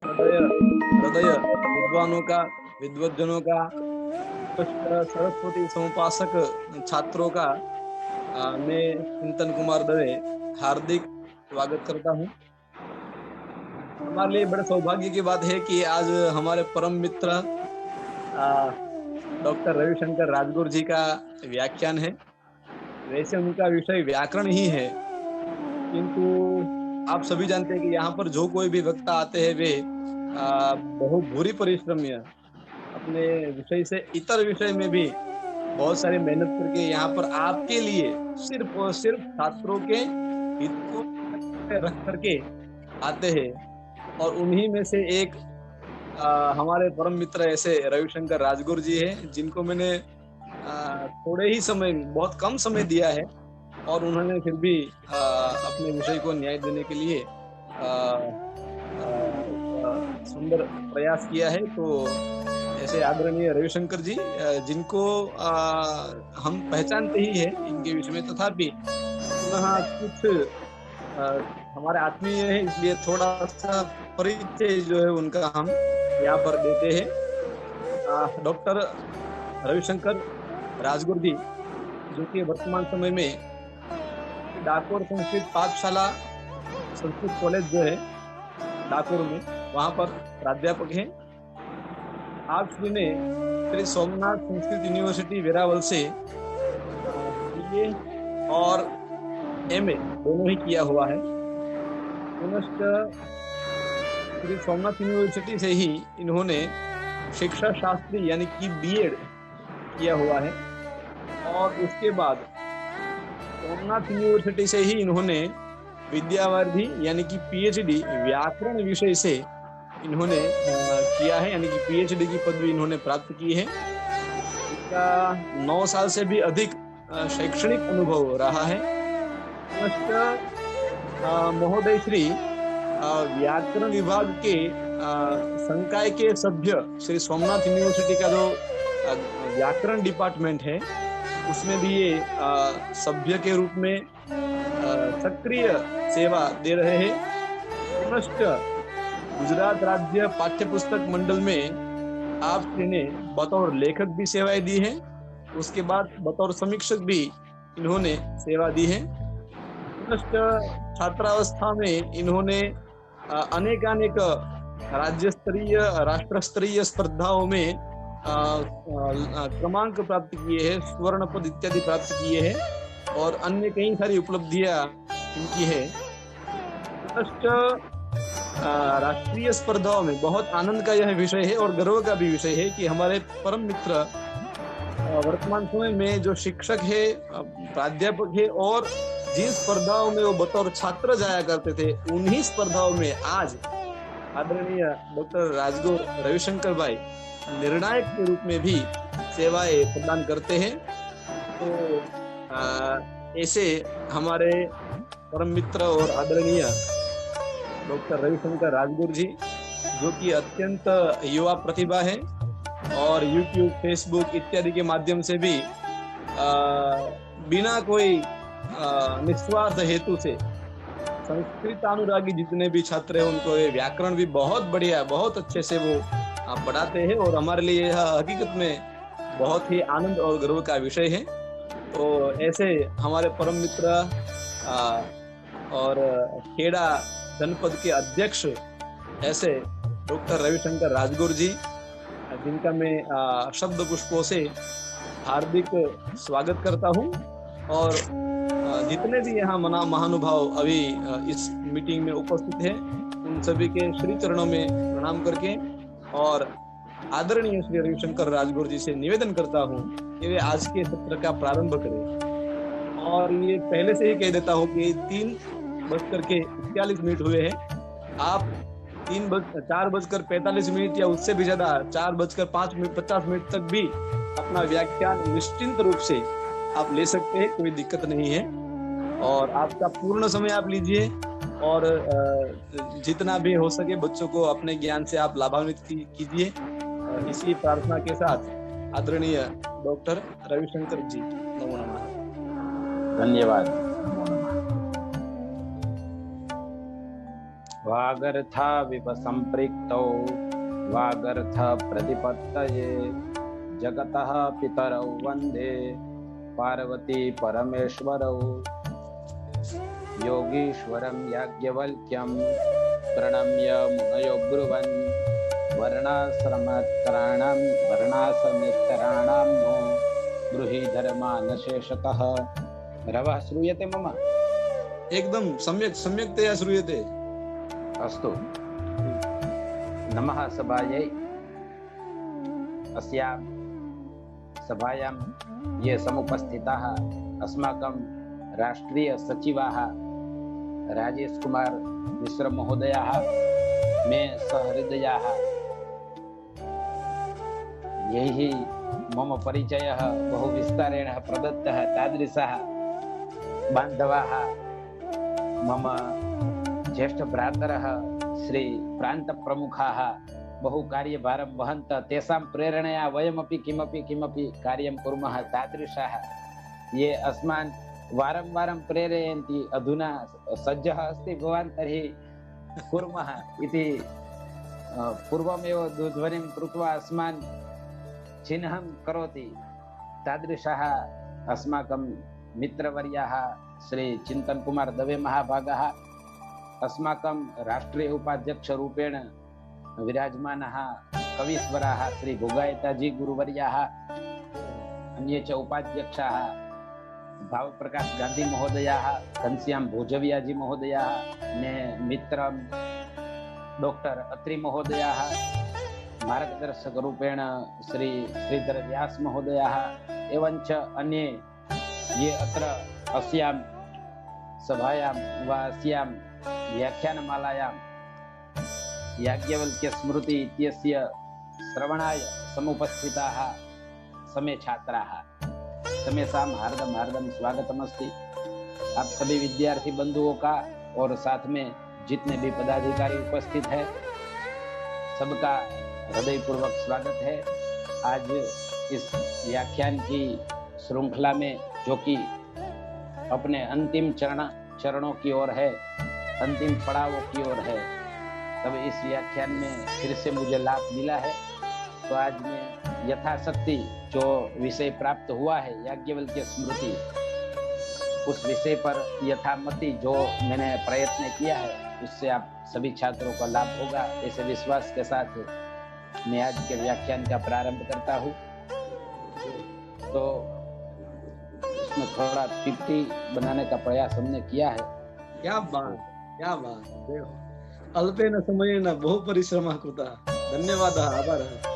हृदय हृदय विद्वानों का, विद्वज्जनों का, सरस्वती समुपासक छात्रों का मैं चिंतन कुमार दवे हार्दिक स्वागत करता हूँ। हमारे लिए बड़े सौभाग्य की बात है कि आज हमारे परम मित्र डॉक्टर रविशंकर राजगुरु जी का व्याख्यान है। वैसे उनका विषय व्याकरण ही है, किंतु आप सभी जानते हैं कि यहाँ पर जो कोई भी वक्ता आते हैं वे बहुत भूरी परिश्रमी है। अपने विषय से इतर विषय में भी बहुत सारी मेहनत करके यहाँ पर आपके लिए सिर्फ और सिर्फ छात्रों के हित को रख करके आते हैं। और उन्हीं में से एक हमारे परम मित्र ऐसे रविशंकर राजगुरु जी हैं, जिनको मैंने थोड़े ही समय, बहुत कम समय दिया है, और उन्होंने फिर भी अपने विषय को न्याय देने के लिए सुंदर प्रयास किया है। तो ऐसे आदरणीय रविशंकर जी, जिनको हम पहचानते ही है इनके विषय में, तथापि पुनः कुछ हमारे आत्मीय है, इसलिए थोड़ा सा परिचय जो है उनका हम यहाँ पर देते हैं। डॉक्टर रविशंकर राजगुरु जी, जो कि वर्तमान समय में डाकोर संस्कृत पाठशाला, संस्कृत कॉलेज जो है डाकोर में, वहां पर प्राध्यापक हैं। आप श्री ने श्री सोमनाथ संस्कृत यूनिवर्सिटी वेरावल से बीए और एमए दोनों ही किया हुआ है। पुनश्च श्री सोमनाथ यूनिवर्सिटी से ही इन्होंने शिक्षा शास्त्री यानी कि बीएड किया हुआ है, और उसके बाद सोमनाथ यूनिवर्सिटी से ही इन्होंने विद्यावारिधि यानी कि पीएचडी व्याकरण विषय से इन्होंने किया है, यानी कि पीएचडी की पदवी इन्होंने प्राप्त की है। इसका 9 साल से भी अधिक शैक्षणिक अनुभव रहा है। महोदय श्री व्याकरण विभाग के संकाय के सभ्य श्री सोमनाथ यूनिवर्सिटी का जो व्याकरण डिपार्टमेंट है, उसमें भी ये सभ्य के रूप में सक्रिय सेवा दे रहे हैं। पुनश्च गुजरात राज्य पाठ्य पुस्तक मंडल में आप ने बतौर लेखक भी सेवाएं दी हैं। उसके बाद बतौर समीक्षक भी इन्होंने सेवा दी है। पुनश्च छात्रावस्था में इन्होंने अनेकानेक राज्य स्तरीय, राष्ट्र स्तरीय स्पर्धाओं में क्रमांक प्राप्त किए हैं, स्वर्ण पद इत्यादि प्राप्त किए हैं, और अन्य कई सारी उपलब्धियां इनकी है। राष्ट्रीय स्पर्धाओं में बहुत आनंद का यह विषय है और गर्व का भी विषय है कि हमारे परम मित्र वर्तमान समय में जो शिक्षक है, प्राध्यापक है, और जिन स्पर्धाओं में वो बतौर छात्र जाया करते थे, उन्हीं स्पर्धाओं में आज आदरणीय डॉक्टर राजगुरु रविशंकर भाई निर्णायक के रूप में भी सेवाएं प्रदान करते हैं। तो ऐसे हमारे परम मित्र और आदरणीय डॉक्टर रविशंकर राजगुरु जी, जो कि अत्यंत युवा प्रतिभा है और यूट्यूब, फेसबुक इत्यादि के माध्यम से भी बिना कोई निस्वार्थ हेतु से संस्कृत अनुरागी जितने भी छात्र हैं उनको ये व्याकरण भी बहुत बढ़िया, बहुत अच्छे से वो पढ़ाते हैं, और हमारे लिए यह हकीकत में बहुत ही आनंद और गर्व का विषय है। तो ऐसे हमारे परम मित्र और खेड़ा जनपद के अध्यक्ष ऐसे डॉक्टर रविशंकर राजगुरु जी, जिनका मैं शब्द पुष्पों से हार्दिक स्वागत करता हूं, और जितने भी यहाँ महानुभाव अभी इस मीटिंग में उपस्थित हैं, उन सभी के श्री चरणों में प्रणाम करके और आदरणीय श्री रविशंकर राजगुरु जी से निवेदन करता हूँ कि वे आज के सत्र का प्रारंभ करें। और ये पहले से ही कह देता हूँ कि 3:41 हुए हैं। आप 4:45 या उससे भी ज्यादा 4:50 तक भी अपना व्याख्यान निश्चिंत रूप से आप ले सकते हैं, कोई दिक्कत नहीं है। और आपका पूर्ण समय आप लीजिए, और जितना भी हो सके बच्चों को अपने ज्ञान से आप लाभान्वित कीजिए। इसी प्रार्थना के साथ आदरणीय डॉक्टर रविशंकर जी, नमो नमः। धन्यवाद। वागर्थाविव सम्पृक्तौ वागर्थ प्रतिपत्तये जगतः पितरौ वन्दे पार्वती परमेश्वरौ योगीश्वरं याज्ञवल्क्यं प्रणम्य मुनयो ब्रुवन् वर्णाश्रमेत्तराणां नो ब्रूहि धर्मानशेषतः। रवः श्रूयते मम? एकदम सम्यक्तया श्रूयते। अस्तु। नमः सभायै। अस्यां सभायां ये समुपस्थिताः अस्माकं राष्ट्रीय सचिवाः राजेश कुमार मिश्र महोदयाः मे सहृदयाः। यैः मम परिचयः बहु विस्तारेण प्रदत्तः। तादृशाः बान्धवाः मम ज्येष्ठभ्रातरः श्री प्रान्तप्रमुखाः बहु कार्यभारं वहन्तः। तेषां प्रेरणया वयमपि किमपि कार्यं कुर्मः। तादृशाः ये अस्मान् वारं वारं प्रेरयन्ति। अधुना सज्जः अस्ति भवान्, तर्हि कुर्मः इति पूर्वमेव ध्वनिं कृत्वा अस्मान् चिह्नं करोति। तादृशाः अस्माकं मित्रवर्याः श्री चिंतन कुमार दवे महाभागाः, अस्माकं राष्ट्रीय उपाध्यक्षरूपेण विराजमानः कवीश्वराः श्री भोगायताजी गुरुवर्याः, अन्ये च उपाध्यक्षाः भावप्रकाश गांधी महोदयाः, घनश्याम भोजवियाजी महोदयाः, मित्रं डॉक्टर अत्रि महोदयाः, मार्गदर्शकरूपेण श्री श्रीधर व्यास महोदयाः, एवञ्च अन्ये ये अत्र अस्यां सभायां वा अस्यां व्याख्यानमालायां याज्ञवल्क्य स्मृति इत्यस्य श्रवणाय समुपस्थिताः समे छात्राः, समेषां हार्दं स्वागतमस्ति। आप सभी विद्यार्थी बंधुओं का और साथ में जितने भी पदाधिकारी उपस्थित हैं, सबका हृदयपूर्वक स्वागत है। आज इस व्याख्यान की श्रृंखला में, जो कि अपने अंतिम चरणों की ओर है, अंतिम पड़ावों की ओर है, तब इस व्याख्यान में फिर से मुझे लाभ मिला है। तो आज मैं यथाशक्ति जो विषय प्राप्त हुआ है याज्ञवल्क्य स्मृति, उस विषय पर यथामति जो मैंने प्रयत्न किया है, उससे आप सभी छात्रों को लाभ होगा, ऐसे विश्वास के साथ मैं आज के व्याख्यान का प्रारंभ करता हूँ। तो इसमें थोड़ा PPT बनाने का प्रयास हमने किया है। क्या बात। अल्पेन समयेन बहु परिश्रमः कृतः। धन्यवादः, आभारः।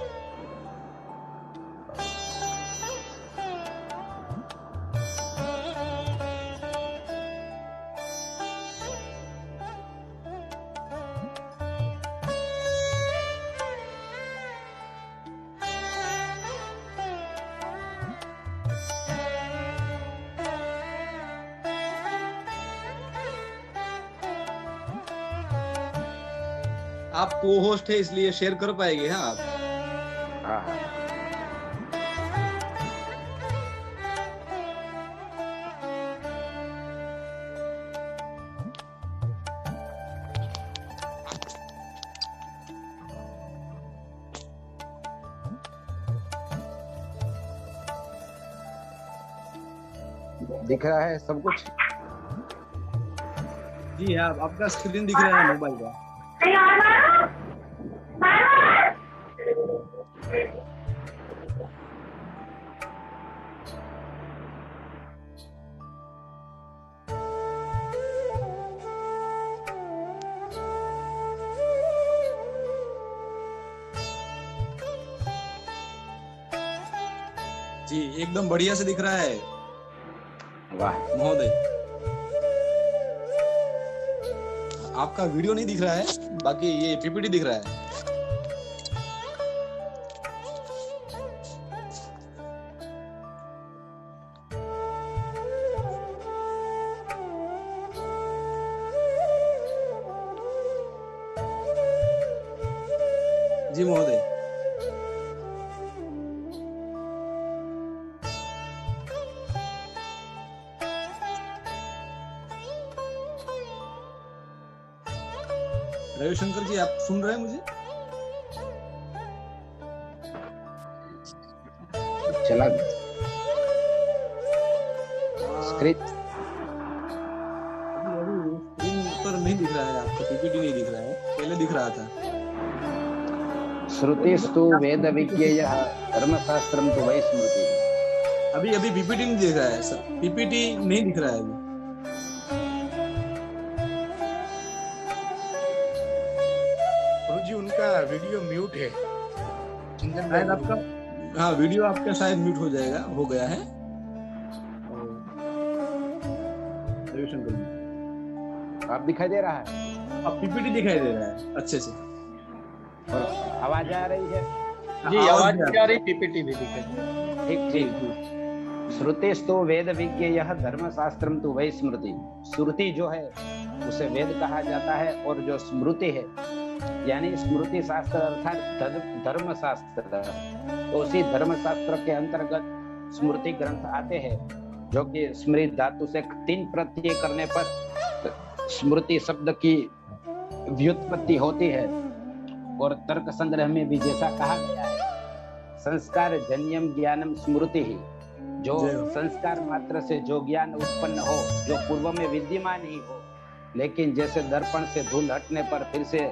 आप को होस्ट है इसलिए शेयर कर पाएंगे। हाँ आप। हाँ। दिख रहा है सब कुछ? जी हाँ, आपका स्क्रीन दिख रहा है मोबाइल का। जी एकदम बढ़िया से दिख रहा है। वाह महोदय, आपका वीडियो नहीं दिख रहा है, बाकी ये PPT दिख रहा है। जी महोदय। रविशंकर जी, आप सुन रहे हैं मुझे? चला स्क्रीन अभी स्क्रीन पर नहीं दिख रहा है आपको, पीपीटी नहीं दिख रहा है, पहले दिख रहा था। श्रुतिस्तु वेद विज्ञेयः धर्मशास्त्रम तु वै स्मृति। अभी पीपीटी नहीं दिख रहा है सर, पीपीटी नहीं दिख रहा है अभी। गुरुजी उनका वीडियो म्यूट है। शायद आपका, हाँ वीडियो आपका शायद म्यूट हो जाएगा, हो गया है। रविशंकर जी, आप दिखाई दे रहा है? अब पीपीटी दिखाई दे रहा है अच्छे से, और आवाज आ रही है? जी आवाज भी आ रही, पीपीटी भी दिखाई दे रही। ठीक ठीक। श्रुतिस्तु वेद विज्ञेयः धर्मशास्त्रम तु वै स्मृति। श्रुति जो है उसे वेद कहा जाता है, और जो स्मृति है यानी स्मृति शास्त्र अर्थात धर्म शास्त्र, तो उसी धर्म शास्त्र के अंतर्गत स्मृति ग्रंथ आते हैं, जो कि स्मृत धातु से 3 प्रत्यय करने पर स्मृति शब्द की व्युत्पत्ति होती है। और तर्क संग्रह में भी जैसा कहा गया है, संस्कार जन्यम ज्ञानम स्मृति ही, जो संस्कार मात्र से जो ज्ञान उत्पन्न हो, जो पूर्व में विद्यमान ही हो, लेकिन जैसे दर्पण से धूल हटने पर फिर से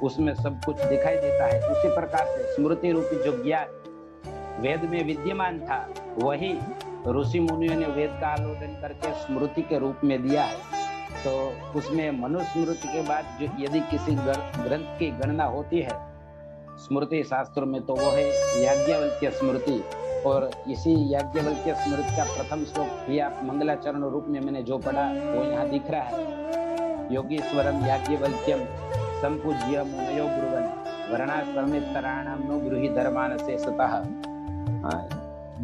उसमें सब कुछ दिखाई देता है, उसी प्रकार से स्मृति रूपी जो ज्ञान वेद में विद्यमान था, वही ऋषि मुनियों ने वेद का आलोडन करके स्मृति के रूप में दिया है। तो उसमें मनुस्मृति के बाद जो यदि किसी ग्रंथ की गणना होती है स्मृति शास्त्र में, तो वो है याज्ञवल्क्य स्मृति। और इसी याज्ञवल्क्य स्मृति का प्रथम श्लोक भी आप मंगलाचरण रूप में मैंने जो पढ़ा वो यहाँ दिख रहा है। योगीश्वरम याज्ञवल्क्यम संपूज्य मुनयो ब्रुवन् वर्णाश्रमेत्तराणां नो गृही धर्मान शेषतः।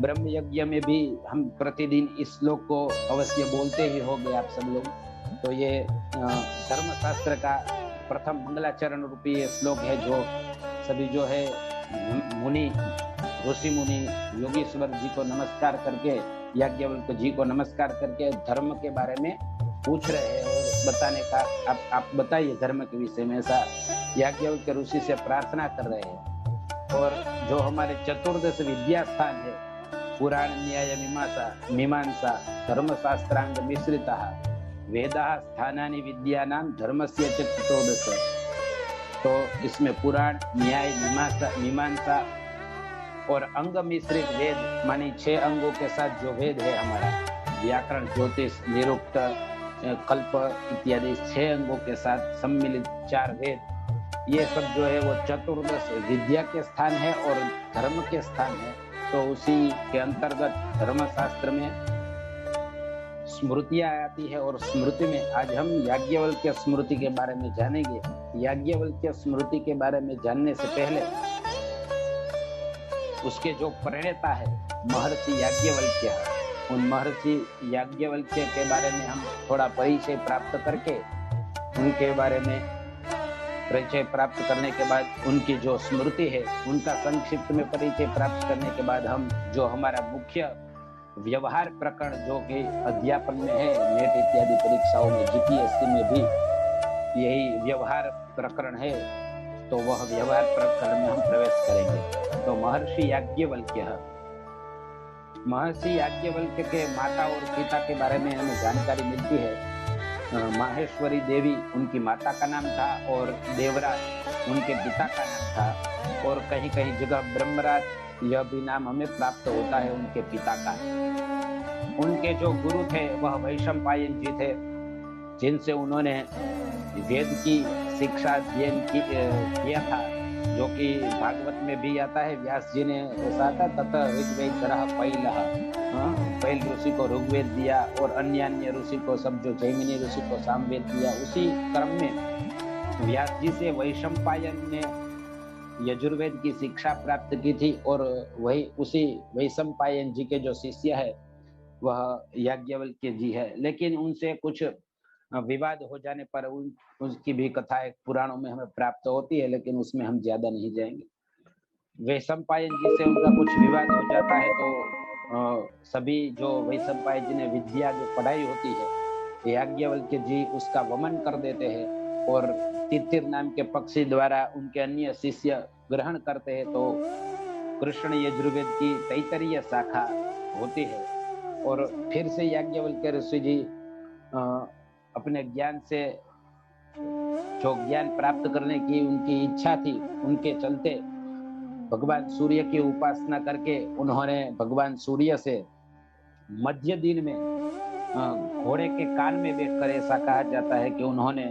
ब्रह्म यज्ञ में भी हम प्रतिदिन इस श्लोक को अवश्य बोलते ही होंगे आप सब लोग। तो ये धर्मशास्त्र का प्रथम मंगलाचरण रूपी ये श्लोक है, जो सभी जो है मुनि, ऋषि मुनि योगीश्वर जी को नमस्कार करके, याज्ञवल्क्य जी को नमस्कार करके धर्म के बारे में पूछ रहे हैं और बताने का आप बताइए धर्म के विषय में, ऐसा याज्ञवल्क्य ऋषि से प्रार्थना कर रहे हैं। और जो हमारे चतुर्दश विद्या स्थान है, पुराण न्याय मीमांसा धर्मशास्त्रांग मिश्रितः वेदाः स्थानानि विद्यानां धर्मस्य च चतुर्दश। तो इसमें पुराण न्याय मीमांसा और अंग मिश्रित वेद मानी 6 अंगों के साथ जो वेद है हमारा, व्याकरण, ज्योतिष, निरुक्त, कल्प इत्यादि 6 अंगों के साथ सम्मिलित 4 वेद, ये सब जो है वो चतुर्दश विद्या के स्थान है और धर्म के स्थान है। तो उसी के अंतर्गत धर्मशास्त्र में स्मृतियां आती है, और स्मृति में आज हम याज्ञवल्क्य स्मृति के बारे में जानेंगे। याज्ञवल्क्य स्मृति के बारे में जानने से पहले उसके जो प्रणेता है महर्षि याज्ञवल्क्य, उन महर्षि याज्ञवल्क्य के बारे में हम थोड़ा परिचय प्राप्त करके, उनके बारे में परिचय प्राप्त करने के बाद उनकी जो स्मृति है उनका संक्षिप्त में परिचय प्राप्त करने के बाद हम जो हमारा मुख्य व्यवहार प्रकरण जो कि अध्यापन में है, नेट इत्यादि परीक्षाओं में, जीपीएससी में भी यही व्यवहार प्रकरण है, तो वह व्यवहार प्रकरण में हम प्रवेश करेंगे। तो महर्षि याज्ञवल्क्य के माता और पिता के बारे में हमें जानकारी मिलती है। माहेश्वरी देवी उनकी माता का नाम था और देवराज उनके पिता का नाम था, और कहीं कहीं जगह ब्रह्मराज यह भी नाम हमें प्राप्त होता है उनके पिता का। उनके जो गुरु थे वह वैशंपायन जी थे, जिनसे उन्होंने वेद की शिक्षा अध्ययन किया था, जो कि भागवत में भी आता है। व्यास जी ने ऐसा था, तथा ऋग्वेद तरह पहल ऋषि को ऋग्वेद दिया और अन्य ऋषि को, सब जो जैमिनी ऋषि को सामवेद दिया। उसी क्रम में व्यास जी से वैशंपायन ने यजुर्वेद की शिक्षा प्राप्त की थी, और वही उसी वैशंपायन जी के जो शिष्य है वह याज्ञवल्क्य जी है। लेकिन उनसे कुछ विवाद हो जाने पर उसकी भी कथाएं पुराणों में हमें प्राप्त होती है, लेकिन उसमें हम ज्यादा नहीं जाएंगे। वैशंपायन जी से उनका कुछ विवाद हो जाता है, तो सभी जो वैशंपायन जी ने विद्या जो पढ़ाई होती है, याज्ञवल्क्य जी उसका वमन कर देते हैं और तितिर नाम के पक्षी द्वारा उनके अन्य शिष्य ग्रहण करते हैं तो कृष्ण यजुर्वेद की तैतरीय शाखा होती है। और फिर से याज्ञवल्क्य ऋषि जी अपने ज्ञान से जो ज्ञान प्राप्त करने की उनकी इच्छा थी, उनके चलते भगवान सूर्य की उपासना करके उन्होंने भगवान सूर्य से मध्य दिन में घोड़े के कान में बैठकर, ऐसा कहा जाता है कि उन्होंने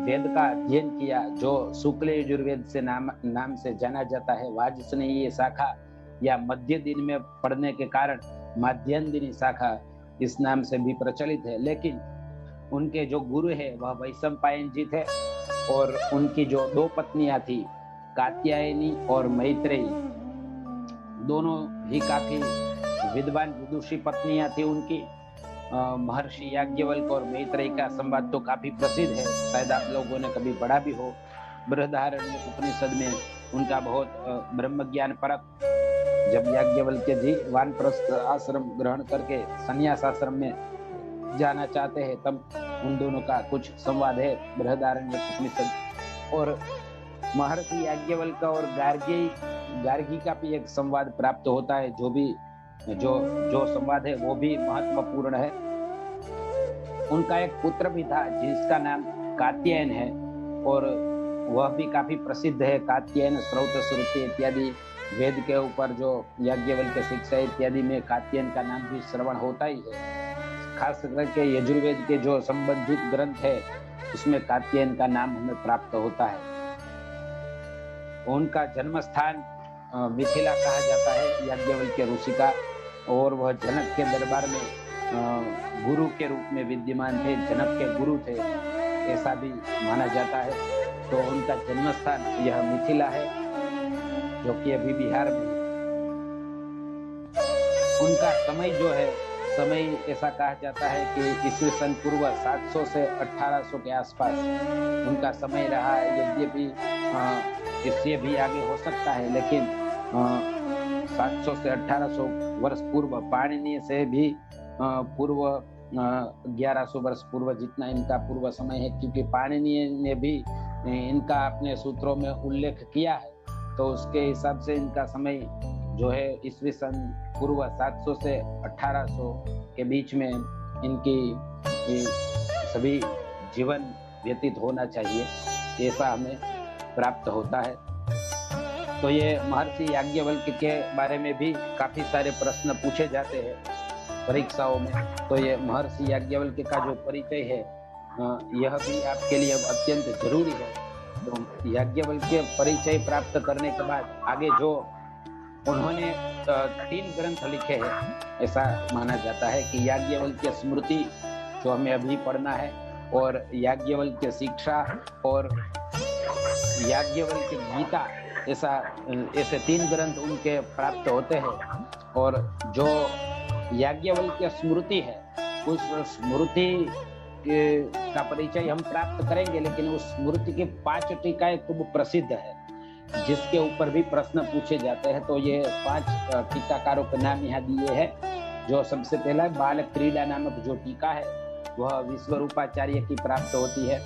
वेद का अध्ययन किया जो शुक्ल यजुर्वेद से नाम से जाना जाता है। वाजसनेयी ये शाखा या मध्य दिन में पढ़ने के कारण माध्यान्दिनी शाखा इस नाम से भी प्रचलित है। लेकिन उनके जो गुरु है वह वैशंपायन जी थे और उनकी जो दो पत्नियां थी कात्यायनी और मैत्रेयी, दोनों ही काफी विद्वान विदुषी पत्नियां थी उनकी। महर्षि याज्ञवल्क्य और मैत्रेयी का संवाद तो काफी प्रसिद्ध है, शायद आप लोगों ने कभी पढ़ा भी हो। बृहदारण्यक उपनिषद में उनका बहुत ब्रह्म ज्ञान परक, जब याज्ञवल्क्य जी वानप्रस्थ आश्रम ग्रहण करके संन्यास आश्रम में जाना चाहते हैं, तब उन दोनों का कुछ संवाद है बृहदारण्यक उपनिषद। और महर्षि याज्ञवल्क्य और गार्गी का भी एक संवाद प्राप्त होता है, जो संवाद है वो भी महत्वपूर्ण है। उनका एक पुत्र भी था जिसका नाम कात्यायन है और वह भी काफी प्रसिद्ध है। कात्यायन श्रौत श्रुति इत्यादि वेद के ऊपर जो याज्ञवल्क्य शिक्षा इत्यादि में कात्यायन का नाम भी श्रवण होता ही है। खास करके यजुर्वेद के जो संबंधित ग्रंथ है उसमें कात्यायन का नाम हमें प्राप्त होता है। उनका जन्म स्थान मिथिला कहा जाता है याज्ञवल्क्य ऋषि का, और वह जनक के दरबार में गुरु के रूप में विद्यमान थे, जनक के गुरु थे ऐसा भी माना जाता है। तो उनका जन्म स्थान यह मिथिला है जो कि अभी बिहार में। उनका समय जो है, समय ऐसा कहा जाता है कि ईस्वी सन पूर्व 700 से 1800 के आसपास उनका समय रहा है। यद्यपि इससे भी आगे हो सकता है, लेकिन 700 से 1800 वर्ष पूर्व, पाणिनि से भी पूर्व 1100 वर्ष पूर्व जितना इनका पूर्व समय है, क्योंकि पाणिनि ने भी इनका अपने सूत्रों में उल्लेख किया है, तो उसके हिसाब से इनका समय जो है ईस्वी सन पूर्व 700 से 1800 के बीच में इनकी सभी जीवन व्यतीत होना चाहिए, ऐसा हमें प्राप्त होता है। तो ये महर्षि याज्ञवल्क्य के बारे में भी काफी सारे प्रश्न पूछे जाते हैं परीक्षाओं में। तो ये महर्षि याज्ञवल्क्य का जो परिचय है यह भी आपके लिए अब अत्यंत जरूरी है। तो याज्ञवल्क्य परिचय प्राप्त करने के बाद आगे जो उन्होंने 3 ग्रंथ लिखे हैं, ऐसा माना जाता है कि याज्ञवल्क्य स्मृति जो हमें अभी पढ़ना है, और याज्ञवल्क्य शिक्षा और याज्ञवल्क्य गीता, ऐसे 3 ग्रंथ उनके प्राप्त होते हैं। और जो याज्ञवल्क्य स्मृति है, उस स्मृति का परिचय हम प्राप्त करेंगे, लेकिन उस स्मृति की 5 टीकाएं खूब प्रसिद्ध है जिसके ऊपर भी प्रश्न पूछे जाते हैं। तो ये 5 टीकाकारों के नाम यहाँ दिए हैं। जो सबसे पहला बाल क्रीड़ा नामक जो टीका है वह विश्वरूपाचार्य की प्राप्त होती है।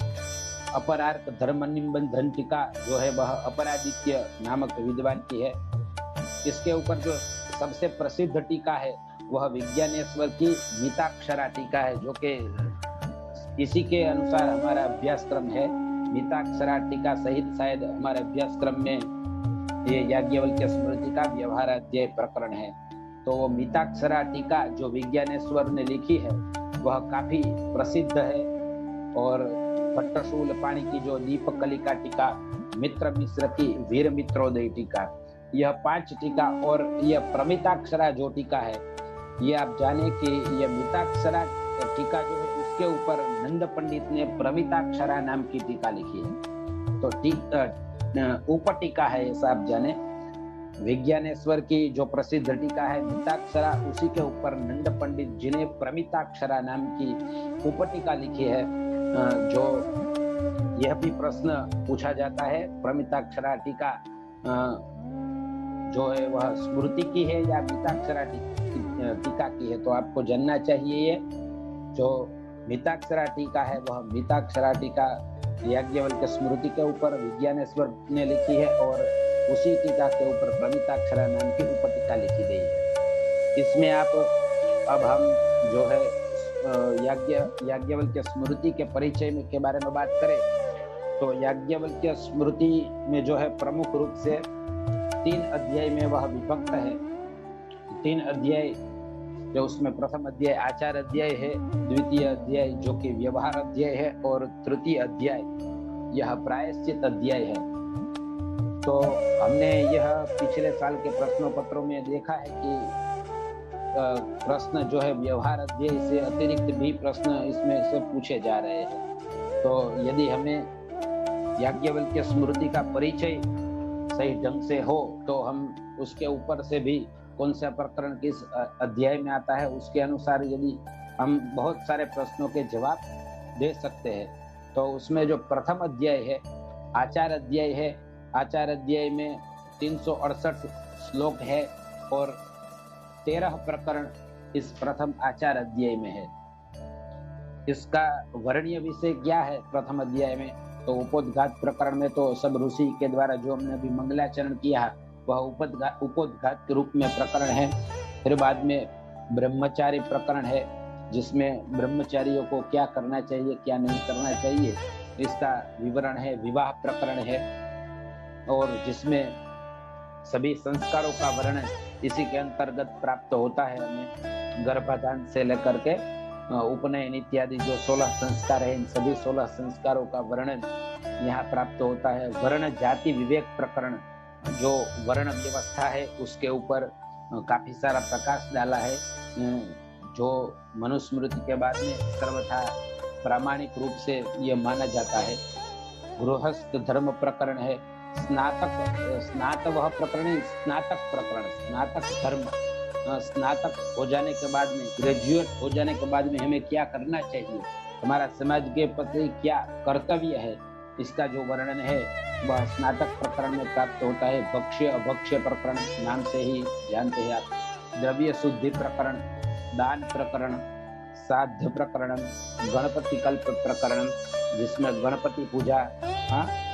अपरार्थ धर्म निबंधन टीका जो है वह अपरादित्य नामक विद्वान की है। इसके ऊपर जो सबसे प्रसिद्ध टीका है वह विज्ञानेश्वर की मिताक्षरा टीका है, जो कि इसी के अनुसार हमारा अभ्यासक्रम है। मिताक्षरा टीका सहित शायद हमारे अभ्यासक्रम में ये याज्ञवल्क्य स्मृति का व्यवहाराध्याय प्रकरण है। तो वो मिताक्षरा टीका जो विज्ञानेश्वर ने लिखी है वह काफी प्रसिद्ध है। और भट्टशूल पाणी की जो दीपकलिका टीका, मित्र मिश्र की वीर मित्रोदय टीका, यह 5 टीका, और यह प्रमिताक्षरा जो टीका है, ये आप जाने कि यह मिताक्षरा टीका जो है उसके ऊपर नंद पंडित ने प्रमिताक्षरा नाम की टीका लिखी है। तो उपटीका है, ऐसा आप जाने। विज्ञानेश्वर की जो प्रसिद्ध टीका है मिताक्षरा, उसी के ऊपर नंद पंडित जी ने प्रमिताक्षरा नाम की उपटीका लिखी है। जो यह भी प्रश्न पूछा जाता है, प्रमिताक्षरा टीका जो है वह स्मृति की है या मिताक्षरा टीका की है। तो आपको जानना चाहिए ये जो मिताक्षरा टीका है वह मिताक्षरा टीका याज्ञवल्क्य स्मृति के ऊपर विज्ञानेश्वर ने लिखी है और उसी टीका के ऊपर प्रमिताक्षरा नाम की उपटीका लिखी गई है। इसमें अब हम जो है याज्ञवल्क्य स्मृति के परिचय के बारे में बात करें तो याज्ञवल्क्य स्मृति में जो है प्रमुख रूप से 3 अध्याय में वह विभक्त है। 3 अध्याय जो उसमें प्रथम अध्याय आचार अध्याय है, द्वितीय अध्याय जो कि व्यवहार अध्याय है और तृतीय अध्याय यह प्रायश्चित अध्याय है। तो हमने यह पिछले साल के प्रश्नों पत्रों में देखा है कि प्रश्न जो है व्यवहार अध्याय से अतिरिक्त भी प्रश्न इसमें से पूछे जा रहे हैं। तो यदि हमें याज्ञवल्क्य स्मृति का परिचय सही ढंग से हो तो हम उसके ऊपर से भी कौन सा प्रकरण किस अध्याय में आता है उसके अनुसार यदि हम बहुत सारे प्रश्नों के जवाब दे सकते हैं। तो उसमें जो प्रथम अध्याय है आचार अध्याय है, आचार अध्याय में 368 श्लोक है और 13 प्रकरण इस प्रथम आचार अध्याय में है। इसका वर्णीय विषय क्या है प्रथम अध्याय में? तो उपोद्घात प्रकरण में तो सब ऋषि के द्वारा जो हमने अभी मंगलाचरण किया वह उपोद्घात के रूप में प्रकरण है। फिर बाद में ब्रह्मचारी प्रकरण है जिसमें ब्रह्मचारियों को क्या करना चाहिए क्या नहीं करना चाहिए इसका विवरण है। विवाह प्रकरण है और जिसमें सभी संस्कारों का वर्णन इसी के अंतर्गत प्राप्त होता है। हमें गर्भाधान से लेकर के उपनयन इत्यादि जो 16 संस्कार है इन सभी 16 संस्कारों का वर्णन यहाँ प्राप्त होता है। वर्ण जाति विवेक प्रकरण जो वर्ण व्यवस्था है उसके ऊपर काफी सारा प्रकाश डाला है जो मनुस्मृति के बाद में सर्वथा प्रामाणिक रूप से ये माना जाता है। गृहस्थ धर्म प्रकरण है, स्नातक धर्म, स्नातक हो जाने के बाद में ग्रेजुएट हो जाने के बाद में हमें क्या करना चाहिए, हमारा समाज के प्रति क्या कर्तव्य है, इसका जो वर्णन है वह स्नातक प्रकरण में प्राप्त होता है। भक्ष्य अभक्ष्य प्रकरण नाम से ही जानते हैं आप। द्रव्य शुद्धि प्रकरण, दान प्रकरण, साध्य प्रकरण, गणपति कल्प प्रकरण जिसमें गणपति पूजा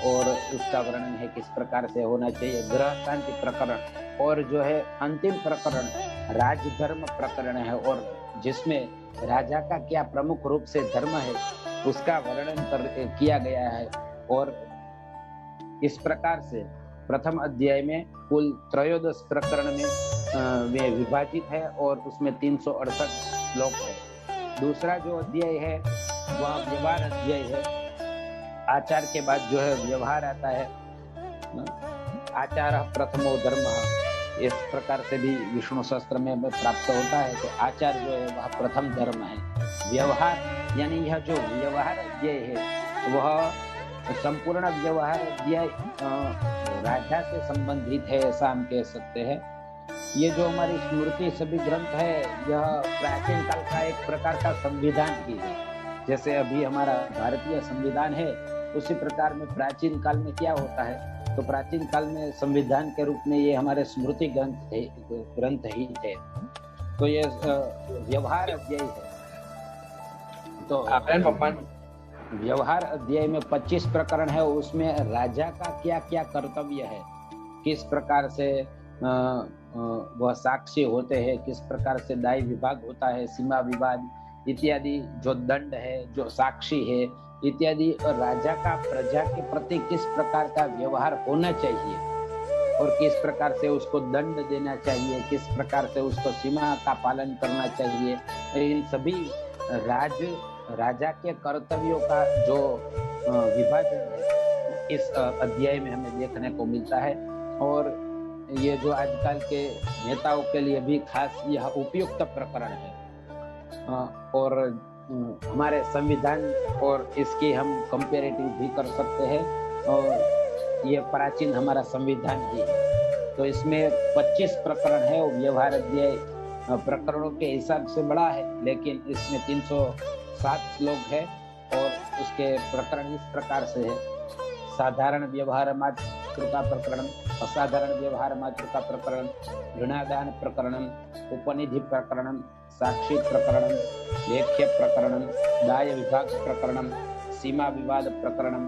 और उसका वर्णन है किस प्रकार से होना चाहिए। ग्रह शांति प्रकरण और जो है अंतिम प्रकरण राजधर्म प्रकरण है और जिसमें राजा का क्या प्रमुख रूप से धर्म है उसका वर्णन किया गया है। और इस प्रकार से प्रथम अध्याय में कुल 13 प्रकरण में विभाजित है और उसमें 368 श्लोक है। दूसरा जो अध्याय है वह व्यवहार अध्याय है। आचार के बाद जो है व्यवहार आता है। आचार प्रथमो धर्म इस प्रकार से भी विष्णु शास्त्र में प्राप्त होता है। तो आचार जो है वह प्रथम धर्म है। व्यवहार यानी यह जो व्यवहार अध्याय है वह संपूर्ण व्यवहार अध्याय राजा से संबंधित है ऐसा हम कह सकते हैं। ये जो हमारी स्मृति सभी ग्रंथ है यह प्राचीन काल का एक प्रकार का संविधान ही है। जैसे अभी हमारा भारतीय संविधान है उसी प्रकार में प्राचीन काल में क्या होता है तो प्राचीन काल में संविधान के रूप में ये हमारे स्मृति ग्रंथ ही थे। तो ये व्यवहार अध्याय है। तो व्यवहार अध्याय में 25 प्रकरण है। उसमें राजा का क्या क्या कर्तव्य है, किस प्रकार से वह साक्षी होते हैं, किस प्रकार से दाय विभाग होता है, सीमा विवाद इत्यादि, जो दंड है, जो साक्षी है इत्यादि, और राजा का प्रजा के प्रति किस प्रकार का व्यवहार होना चाहिए और किस प्रकार से उसको दंड देना चाहिए, किस प्रकार से उसको सीमा का पालन करना चाहिए, इन सभी राजा के कर्तव्यों का जो विभाजन है इस अध्याय में हमें देखने को मिलता है। और ये जो आजकल के नेताओं के लिए भी खास यह उपयुक्त प्रकरण है और हमारे संविधान और इसकी हम कंपैरेटिव भी कर सकते हैं और ये प्राचीन हमारा संविधान ही है। तो इसमें 25 प्रकरण है और व्यवहार अध्याय प्रकरणों के हिसाब से बड़ा है लेकिन इसमें 307 श्लोक है और उसके प्रकरण इस प्रकार से है। साधारण व्यवहार मातृका प्रकरण, असाधारण व्यवहार मातृका प्रकरण, ऋणादान प्रकरण, उपनिधि प्रकरण, साक्षी प्रकरण, लेख्य प्रकरण, दाय विभाग प्रकरण, सीमा विवाद प्रकरणम,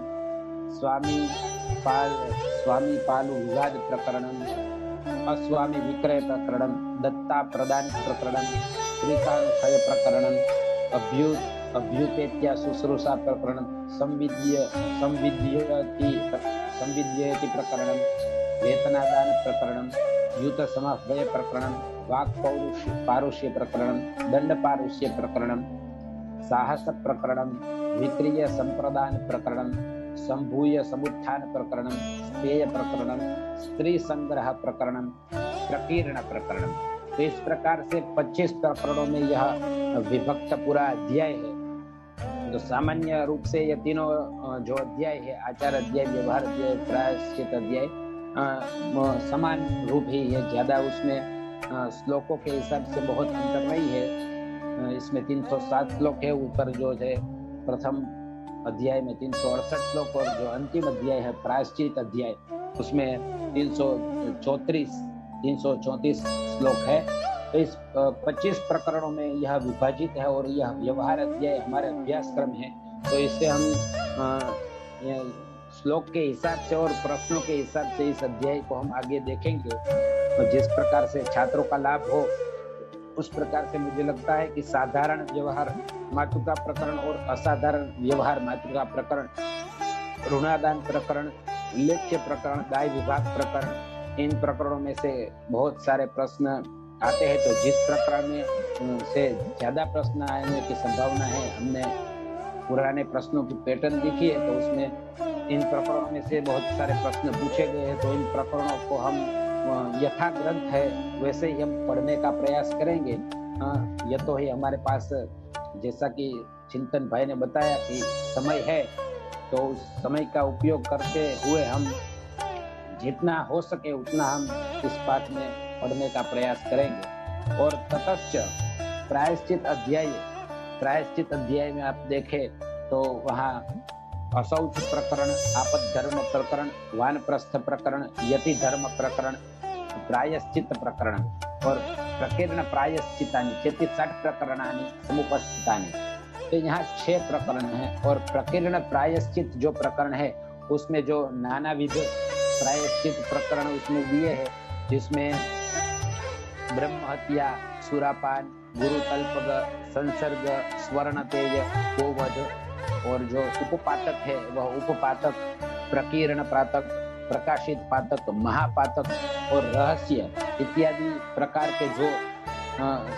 स्वामी स्वामी पालु विवाद प्रकरणम, अस्वामी विक्रय प्रकरणम, दत्ता प्रदान प्रकरणम, स्त्रीकानुक्षय प्रकरणम, अभ्युपेत्या शुश्रूषा प्रकरणम, संविद्येति प्रकरणम, वेतनादान प्रकरणम, युत समाव्यय प्रकरणम, वाक् पारुष्य प्रकरणम, दंड पारुष्य प्रकरणम, साहस प्रकरणम, विक्रिय संप्रदान प्रकरणम, संभूय समुत्थान प्रकरणम, स्तेय प्रकरणम, स्त्री संग्रह प्रकरणम, प्रकीर्ण प्रकरणम। तो इस प्रकार से 25 प्रकरणों में यह विभक्त पूरा अध्याय है। तो सामान्य रूप से ये तीनों जो अध्याय है, आचार अध्याय, व्यवहार अध्याय, प्रायश्चित अध्याय, समान रूप ही है। ज्यादा उसमें श्लोकों के हिसाब से बहुत अंतर नहीं है। इसमें 307 श्लोक है, ऊपर जो है प्रथम अध्याय में 368 श्लोक, और जो अंतिम अध्याय है प्रायश्चित अध्याय, उसमें 334 श्लोक है। तो इस 25 प्रकरणों में यह विभाजित है, और यह व्यवहार अध्याय हमारे अभ्यास क्रम है। तो इससे हम श्लोक के हिसाब से और प्रश्नों के हिसाब से इस अध्याय को हम आगे देखेंगे। तो जिस प्रकार से छात्रों का लाभ हो, उस प्रकार से मुझे लगता है कि साधारण व्यवहार मातृका प्रकरण और असाधारण व्यवहार मातृका प्रकरण, ऋणादान प्रकरण, उल्लेख्य प्रकरण, दाय विभाग प्रकरण, इन प्रकरणों में से बहुत सारे प्रश्न आते हैं। तो जिस प्रकरण में से ज्यादा प्रश्न आने की संभावना है, हमने पुराने प्रश्नों की पैटर्न देखी है, तो उसमें इन प्रकरणों में से बहुत सारे प्रश्न पूछे गए हैं। तो इन प्रकरणों को हम यथा ग्रंथ है वैसे ही हम पढ़ने का प्रयास करेंगे। यह तो ही हमारे पास, जैसा कि चिंतन भाई ने बताया कि समय है, तो उस समय का उपयोग करते हुए हम जितना हो सके उतना हम इस पाठ में पढ़ने का प्रयास करेंगे। और ततश्च प्रायश्चित अध्याय में आप देखें तो वहाँ असौच प्रकरण, आपद धर्म प्रकरण, वानप्रस्थ प्रकरण, यति धर्म प्रकरण, प्रायश्चित प्रकरण और प्रकीर्ण प्रायश्चितानि चेति 60 प्रकरणानि समुपस्थितानि। तो यहाँ 6 प्रकरण हैं, और प्रकीर्ण प्रायश्चित जो प्रकरण है उसमें जो नानाविध प्रायश्चित प्रकरण उसमें दिए हैं, जिसमें ब्रह्म हत्या, सुरापान, गुरुतल्पग, संसर्ग, स्वर्ण तेज, गोवध, और जो उपपातक है वह उपपातक, प्रकीर्ण पातक, प्रकाशित पातक, महापातक और रहस्य इत्यादि प्रकार के जो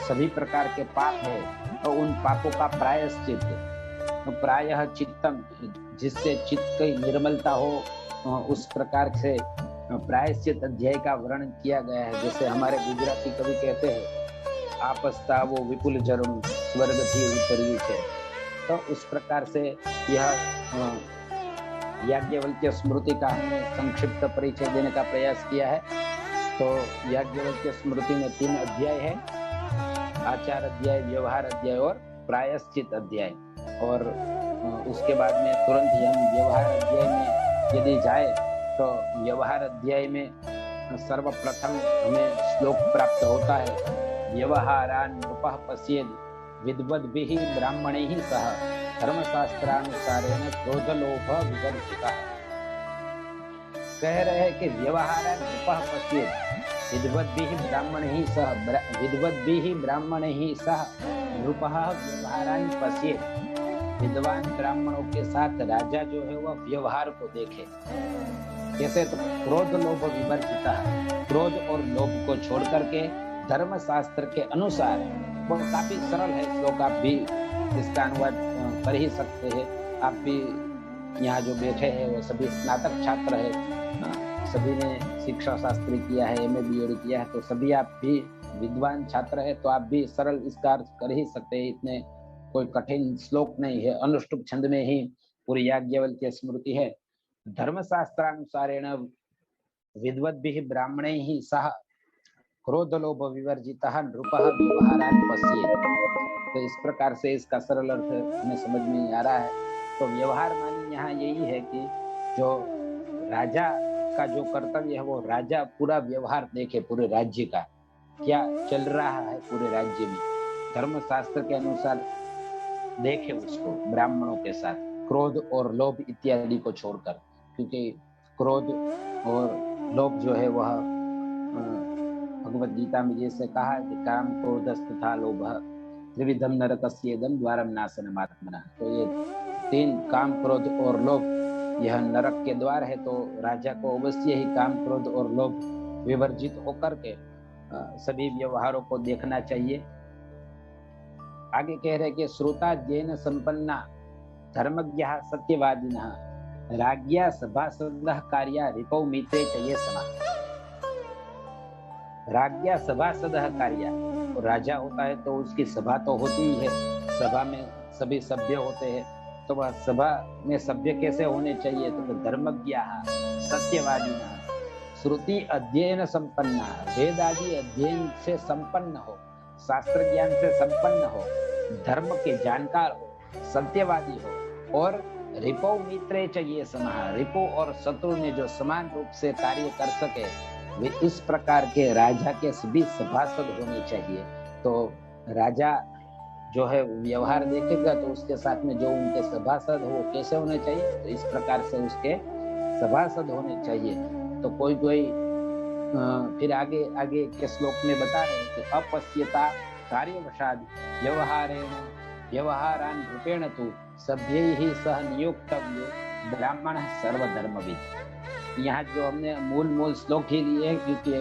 सभी प्रकार के पाप है, और उन पापों का प्रायश्चित, प्रायः चित्तम, जिससे चित्त की निर्मलता हो, उस प्रकार से प्रायश्चित अध्याय का वर्णन किया गया है। जैसे हमारे गुजराती कवि कहते हैं, आपस्तावो विपुल जरुम स्वर्ग थी उतरी है। तो उस प्रकार से यह याज्ञवल्क्य स्मृति का हमने संक्षिप्त परिचय देने का प्रयास किया है। तो याज्ञवल्क्य स्मृति में 3 अध्याय है, आचार अध्याय, व्यवहार अध्याय और प्रायश्चित अध्याय। और उसके बाद में तुरंत ही हम व्यवहार अध्याय में यदि जाए तो व्यवहार अध्याय में सर्वप्रथम हमें श्लोक प्राप्त होता है, व्यवहारान् नृपः पश्येत् विद्वद्भिः ब्राह्मणैः सह धर्मशास्त्रानुसारेण क्रोधलोभ विवर्जितः। कह रहे हैं कि व्यवहारान् नृपः पश्येत् विद्वद्भिः ब्राह्मणैः सह नृपः व्यवहारान् पश्येत्। विद्वान ब्राह्मणों के साथ राजा जो है वह व्यवहार को देखे। कैसे? तो क्रोध लोभ विवर्जिता, क्रोध और लोभ को छोड़ करके धर्म शास्त्र के अनुसार, वो काफी सरल है श्लोक, आप भी इसका अनुवाद कर ही सकते हैं। आप भी यहाँ जो बैठे हैं वो सभी स्नातक छात्र है, सभी ने शिक्षा शास्त्री किया है, MA BEd किया है, तो सभी आप भी विद्वान छात्र है, तो आप भी सरल इसका अर्थ कर ही सकते हैं। इतने कोई कठिन श्लोक नहीं है, अनुष्टुप छंद में ही पूरी याज्ञवल्क्य स्मृति है। धर्मशास्त्रानुसारेण विद्वद्भिः ब्राह्मणैः सह क्रोधलोभ विवर्जितः नृपः व्यवहारान् पश्येत्। तो इस प्रकार से इसका सरल अर्थ हमें समझ में आ रहा है। तो व्यवहार मानी यहाँ यही है कि जो राजा का जो कर्तव्य है, वो राजा पूरा व्यवहार देखे, पूरे राज्य का क्या चल रहा है पूरे राज्य में, धर्मशास्त्र के अनुसार देखे उसको ब्राह्मणों के साथ, क्रोध और लोभ इत्यादि को छोड़कर, क्योंकि क्रोध और लोभ जो है वह भगवत गीता में जैसे कहा कि काम क्रोधस्तथा लोभः त्रिविधम नरकस्येदं द्वारम नाशनमात्मनः। तो ये 3 काम क्रोध और लोभ यह नरक के द्वार है। तो राजा को अवश्य ही काम क्रोध और लोभ विवर्जित होकर के सभी व्यवहारों को देखना चाहिए। आगे कह रहे कि श्रोता ज्ञान संपन्ना धर्मज्ञः सत्यवादिनः राज्ञा सभासदः कार्या रिपौ मित्रे च ये समा। राज्ञा सभासदः कार्या, और राजा होता है तो उसकी सभा तो होती ही है, सभा में सभी सभ्य होते हैं। तो वह सभा में सभ्य कैसे होने चाहिए? तो धर्मज्ञः सत्यवादिनः श्रुति अध्ययन संपन्ना, वेद आदि अध्ययन से संपन्न हो, शास्त्र ज्ञान से संपन्न हो, धर्म के जानकार हो, सत्यवादी हो, और रिपो मित्रे चाहिए समाह, रिपो और शत्रु में जो समान रूप से कार्य कर सके वे इस प्रकार के राजा के सभी सभासद होने चाहिए। तो राजा जो है व्यवहार देखेगा तो उसके साथ में जो उनके सभासद हो वो कैसे होने चाहिए? तो इस प्रकार से उसके सभासद होने चाहिए। तो कोई फिर आगे के श्लोक में बता रहे हैं कि अपश्यता कार्यवशाद व्यवहारान रूपेण तु सभ्यैः सह नियुक्तव्यो ब्राह्मणः सर्वधर्मविद्। यहाँ जो हमने मूल श्लोक ही लिए हैं, क्योंकि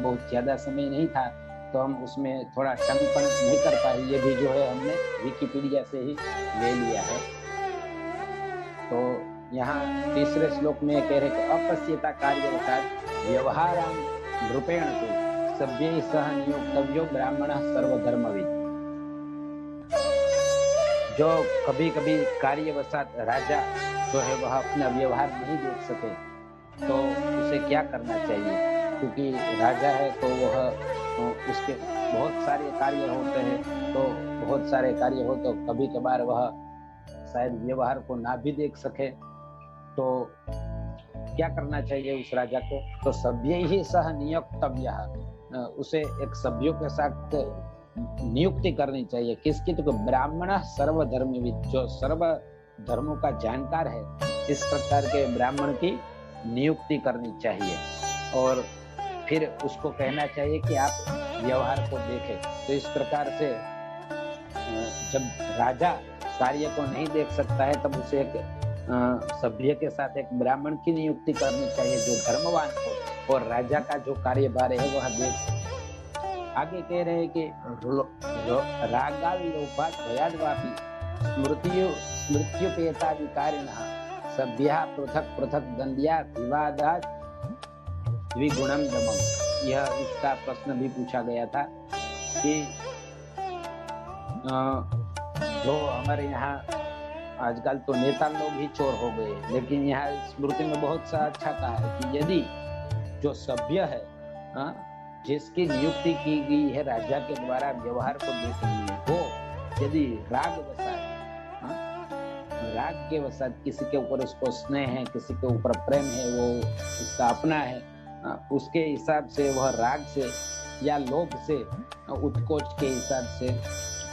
बहुत ज्यादा समय नहीं था तो हम उसमें थोड़ा टंकपन नहीं कर पाए। ये भी जो है हमने विकिपीडिया से ही ले लिया है। तो यहाँ तीसरे श्लोक में कह रहे कि अपश्यता कार्यवशात् व्यवहारान रूपेण तु सभ्यैः सह नियुक्तव्यो ब्राह्मणः सर्वधर्मविद्। जो कभी कार्यवशात राजा जो है वह अपना व्यवहार नहीं देख सके तो उसे क्या करना चाहिए? क्योंकि राजा है तो वह उसके बहुत सारे कार्य होते हैं, तो बहुत सारे कार्य हो तो कभी कभार वह शायद व्यवहार को ना भी देख सके। तो क्या करना चाहिए उस राजा को? तो सभ्यैः सह नियुक्तव्यः, उसे एक सभ्यों के साथ नियुक्ति करनी चाहिए। किसकी? तो ब्राह्मण सर्वधर्मविद, जो सर्व धर्मों का जानकार है, इस प्रकार के ब्राह्मण की नियुक्ति करनी चाहिए। और फिर उसको कहना चाहिए कि आप व्यवहार को देखें। तो इस प्रकार से जब राजा कार्य को नहीं देख सकता है तब उसे एक सभ्य के साथ एक ब्राह्मण की नियुक्ति करनी चाहिए जो धर्मवान हो और राजा का जो कार्यभार है वह देख सके। आगे कह रहे हैं कि रागाल लोभात् भयाद्वापि स्मृत्युपेताधिकारिणः सभ्यः पृथक पृथक दंड्या विवादात् द्विगुणम दमम्। यह इसका प्रश्न भी पूछा गया था कि जो हमारे यहाँ आजकल तो नेता लोग ही चोर हो गए, लेकिन यहाँ स्मृति में बहुत सा अच्छा कहा है कि यदि जो सभ्य है जिसकी नियुक्ति की गई है राजा के द्वारा व्यवहार को देखने में, वो यदि राग के वसात किसी के ऊपर उसको स्नेह है, किसी के ऊपर प्रेम है, वो उसका अपना है, उसके हिसाब से वह राग से या लोभ से उत्कोच के हिसाब से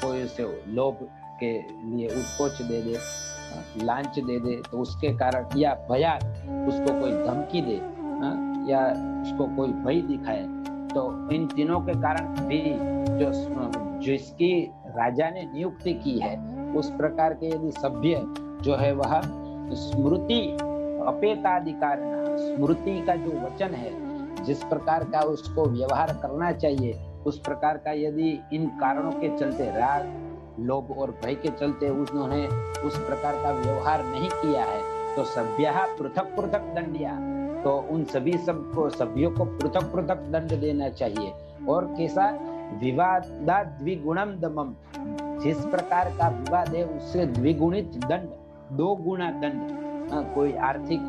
कोई उसे लोभ के लिए उत्कोच दे दे, लांच दे दे, तो उसके कारण या भया उसको कोई धमकी दे या उसको कोई भय दिखाए, तो इन तीनों के कारण भी जिसकी राजा ने नियुक्ति की है उस प्रकार के यदि सभ्य जो है वह स्मृति अपेताधिकार, स्मृति का जो वचन है जिस प्रकार का उसको व्यवहार करना चाहिए उस प्रकार का यदि इन कारणों के चलते राग लोभ और भय के चलते उन्होंने उस प्रकार का व्यवहार नहीं किया है तो सभ्यः पृथक पृथक दंडिया, तो उन सभ्यों को पृथक पृथक दंड देना चाहिए। और कैसा? विवादात् द्विगुणम दमम, जिस प्रकार का विवाद है उससे द्विगुणित दंड, 2 गुना दंड। कोई आर्थिक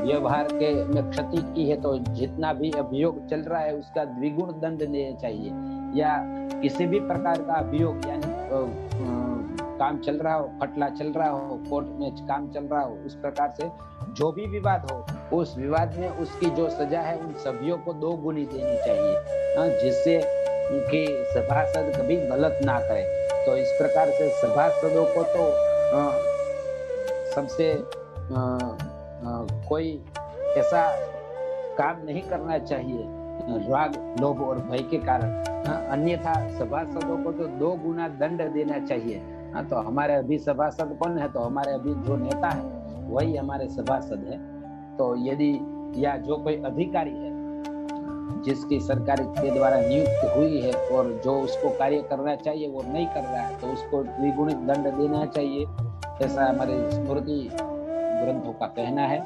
व्यवहार के में क्षति की है तो जितना भी अभियोग चल रहा है उसका द्विगुण दंड देना चाहिए, या किसी भी प्रकार का अभियोग यानी काम चल रहा हो, खटला चल रहा हो, कोर्ट में काम चल रहा हो, उस प्रकार से जो भी विवाद हो उस विवाद में उसकी जो सजा है उन सभ्यों को 2 गुनी देनी चाहिए, जिससे उनके सभासद कभी गलत ना करे। तो इस प्रकार से सभासदों को तो सबसे कोई ऐसा काम नहीं करना चाहिए राग, लोभ और भय के कारण। अन्यथा सभासदों को तो 2 गुना दंड देना चाहिए। तो हमारे अभी सभासद कौन है? तो हमारे अभी जो नेता है वही हमारे सभासद है। तो यदि या जो कोई अधिकारी है जिसकी सरकार के द्वारा नियुक्त हुई है और जो उसको कार्य करना चाहिए वो नहीं कर रहा है, तो उसको द्विगुणित दंड देना चाहिए, ऐसा हमारे स्मृति ग्रंथों का कहना है।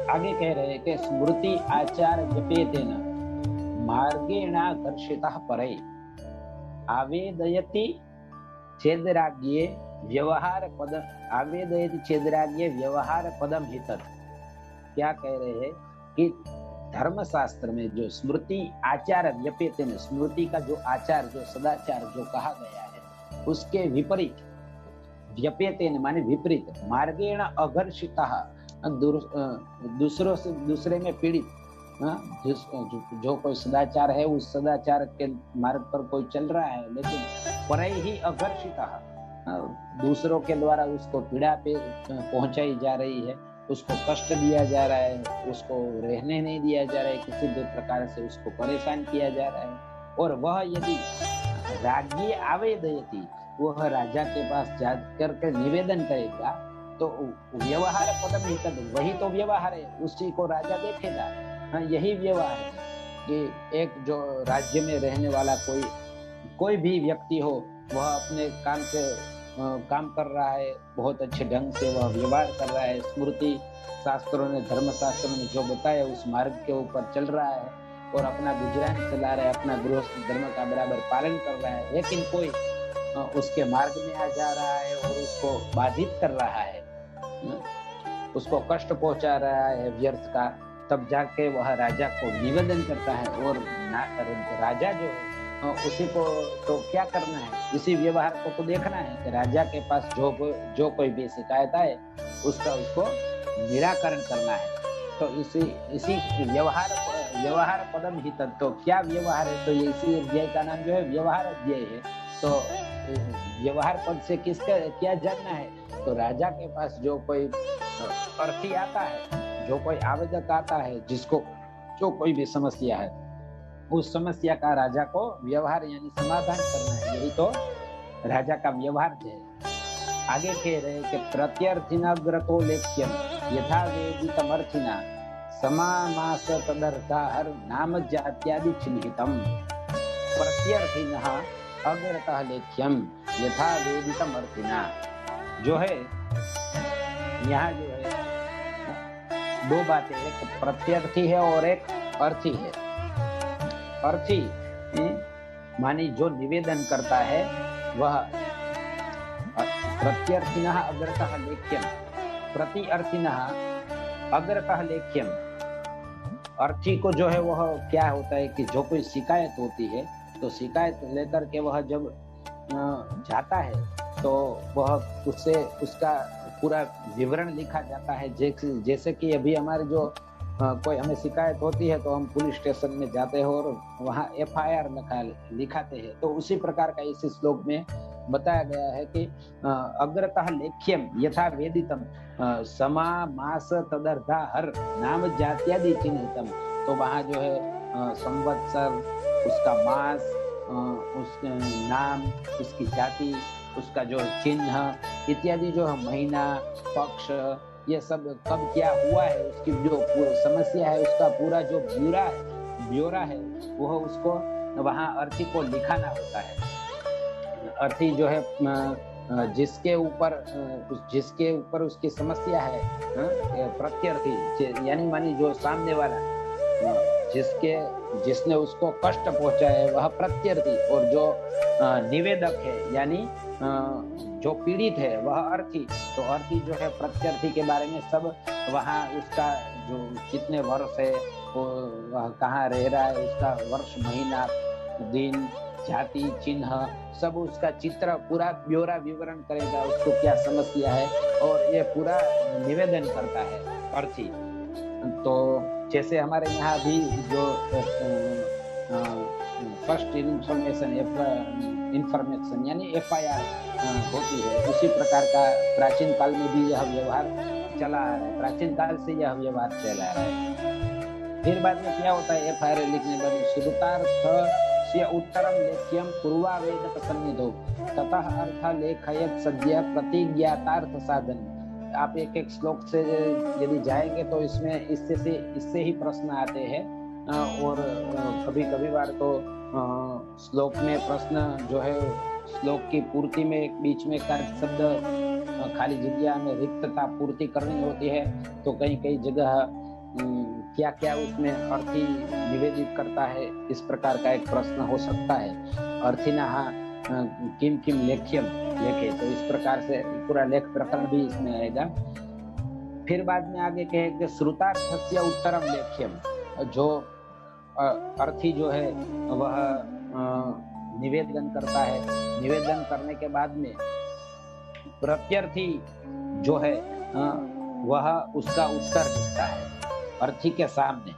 आगे कह रहे हैं कि स्मृति आचार जपेतेन मार्गेणा घर्षितः परै आवेदयति चेदराज्ञे व्यवहार पदम आवेदयति चेदराज्ञे व्यवहार पदम हितत्। क्या कह रहे हैं कि धर्मशास्त्र में जो स्मृति आचार व्यपेतेन, स्मृति का जो आचार, जो सदाचार जो कहा गया है उसके विपरीत, व्यपेतेन माने विपरीत, मार्गेण अघर्षितः दूसरों से दूसरे में पीड़ित, जो कोई सदाचार है उस सदाचार के मार्ग पर कोई चल रहा है लेकिन परै ही अघर्षितः, दूसरों के द्वारा उसको पीड़ा पे पहुंचाई जा रही है, उसको कष्ट दिया जा रहा है, उसको रहने नहीं दिया जा रहा है, किसी भी प्रकार से उसको परेशान किया जा रहा है। और वह यदि राज्ञी आवेदयति, वह राजा के पास जाकर के निवेदन करेगा तो व्यवहार पदम हितद, वही तो व्यवहार है, उसी को राजा देखेगा। यही व्यवहार है कि एक जो राज्य में रहने वाला कोई भी व्यक्ति हो, वह अपने काम से काम कर रहा है, बहुत अच्छे ढंग से वह व्यवहार कर रहा है, स्मृति शास्त्रों ने, धर्म शास्त्रों ने जो बताया उस मार्ग के ऊपर चल रहा है और अपना गुजरान चला रहा है, अपना गृहस्थ धर्म का बराबर पालन कर रहा है। लेकिन कोई उसके मार्ग में आ जा रहा है और उसको बाधित कर रहा है, उसको कष्ट पहुंचा रहा है व्यर्थ का, तब जाके वह राजा को निवेदन करता है। और राजा जो है उसी को तो क्या करना है, इसी व्यवहार को तो देखना है कि राजा के पास जो कोई भी शिकायत आए उसको निराकरण करना है। तो इसी व्यवहार पदम हित, तो क्या व्यवहार है, तो ये इसी अध्याय का नाम जो है व्यवहार अध्याय है। तो व्यवहार पद से किसका क्या जानना है, तो राजा के पास जो कोई अर्थी आता है, जो कोई आवेदक आता है, जिसको जो कोई भी समस्या है, उस समस्या का राजा को व्यवहार यानी समाधान करना है, यही तो राजा का व्यवहार है। आगे कह रहे कि प्रत्यर्थिना ग्रतो लेख्यम यथा वेदितमर्थिना समामास तदर्थाहर नाम जात्यादि चिन्हितम। प्रत्यर्थिनः अग्रतः लेख्यम यथा वेदितमर्थिना, जो है यहाँ जो है 2 बातें, एक प्रत्यर्थी है और एक अर्थी है। अर्थी मानी जो निवेदन करता है वह प्रत्यर्थिनः अग्रतः लेख्यम, प्रति अर्थीनः अग्रतः लेख्यम। अर्थी को जो है वह क्या होता है कि जो कोई शिकायत होती है तो शिकायत लेकर के वह जब जाता है तो वह उसका पूरा विवरण लिखा जाता है। जैसे कि अभी हमारे जो कोई हमें शिकायत होती है तो हम पुलिस स्टेशन में जाते हैं और वहाँ FIR लिखाते हैं, तो उसी प्रकार का इस श्लोक में बताया गया है कि अग्रतः लेख्यम यथा वेदितम समामास तदर्थाहर नाम जात्यादि चिन्हितम। तो वहाँ जो है संवत्सर, उसका मास, उसका नाम, उसकी जाति, उसका जो चिन्ह इत्यादि, जो महीना, पक्ष, ये सब कब क्या हुआ है, उसकी जो समस्या है उसका पूरा जो ब्यौरा है वह उसको वहाँ अर्थी को लिखाना होता है। अर्थी जो है जिसके ऊपर उसकी समस्या है, प्रत्यर्थी यानी मानी जो सामने वाला जिसने उसको कष्ट पहुंचा है वह प्रत्यर्थी, और जो निवेदक है यानी जो पीड़ित है वह अर्थी। तो अर्थी जो है प्रत्यर्थी के बारे में सब वहाँ उसका जो कितने वर्ष है, वो कहाँ रह रहा है, उसका वर्ष, महीना, दिन, जाति, चिन्ह, सब उसका चित्र पूरा ब्यौरा विवरण करेगा, उसको क्या समस्या है, और ये पूरा निवेदन करता है अर्थी। तो जैसे हमारे यहाँ भी जो फर्स्ट इंफॉर्मेशन यानी FIR होती है, उसी प्रकार का प्राचीन काल में भी यह व्यवहार चला आ रहा है, प्राचीन काल से यह व्यवहार चला आ रहा है। फिर बाद में क्या होता है, FIR लिखने के बाद श्रुतार्थस्य उत्तरम लेख्यम पूर्वावेदक सन्निधो ततः अर्थ लेखयत सद्य प्रतिज्ञातार्थ साधन। आप एक एक श्लोक से यदि जाएंगे तो इसमें इससे ही प्रश्न आते हैं, और कभी कभी बार तो श्लोक में प्रश्न जो है श्लोक की पूर्ति में बीच में का शब्द खाली जगह में रिक्तता पूर्ति करनी होती है, तो कई कई जगह क्या क्या उसमें अर्थी निवेदित करता है, इस प्रकार का एक प्रश्न हो सकता है। अर्थिना किम किम लेख्यम लेखे, तो इस प्रकार से पूरा लेख प्रकरण भी इसमें आएगा। फिर बाद में आगे कहे श्रुतार्थस्य उत्तरम लेख्यम, जो अर्थी जो है वह निवेदन करता है, निवेदन करने के बाद में प्रत्यर्थी जो है वह उसका उत्तर लिखता है अर्थी के सामने।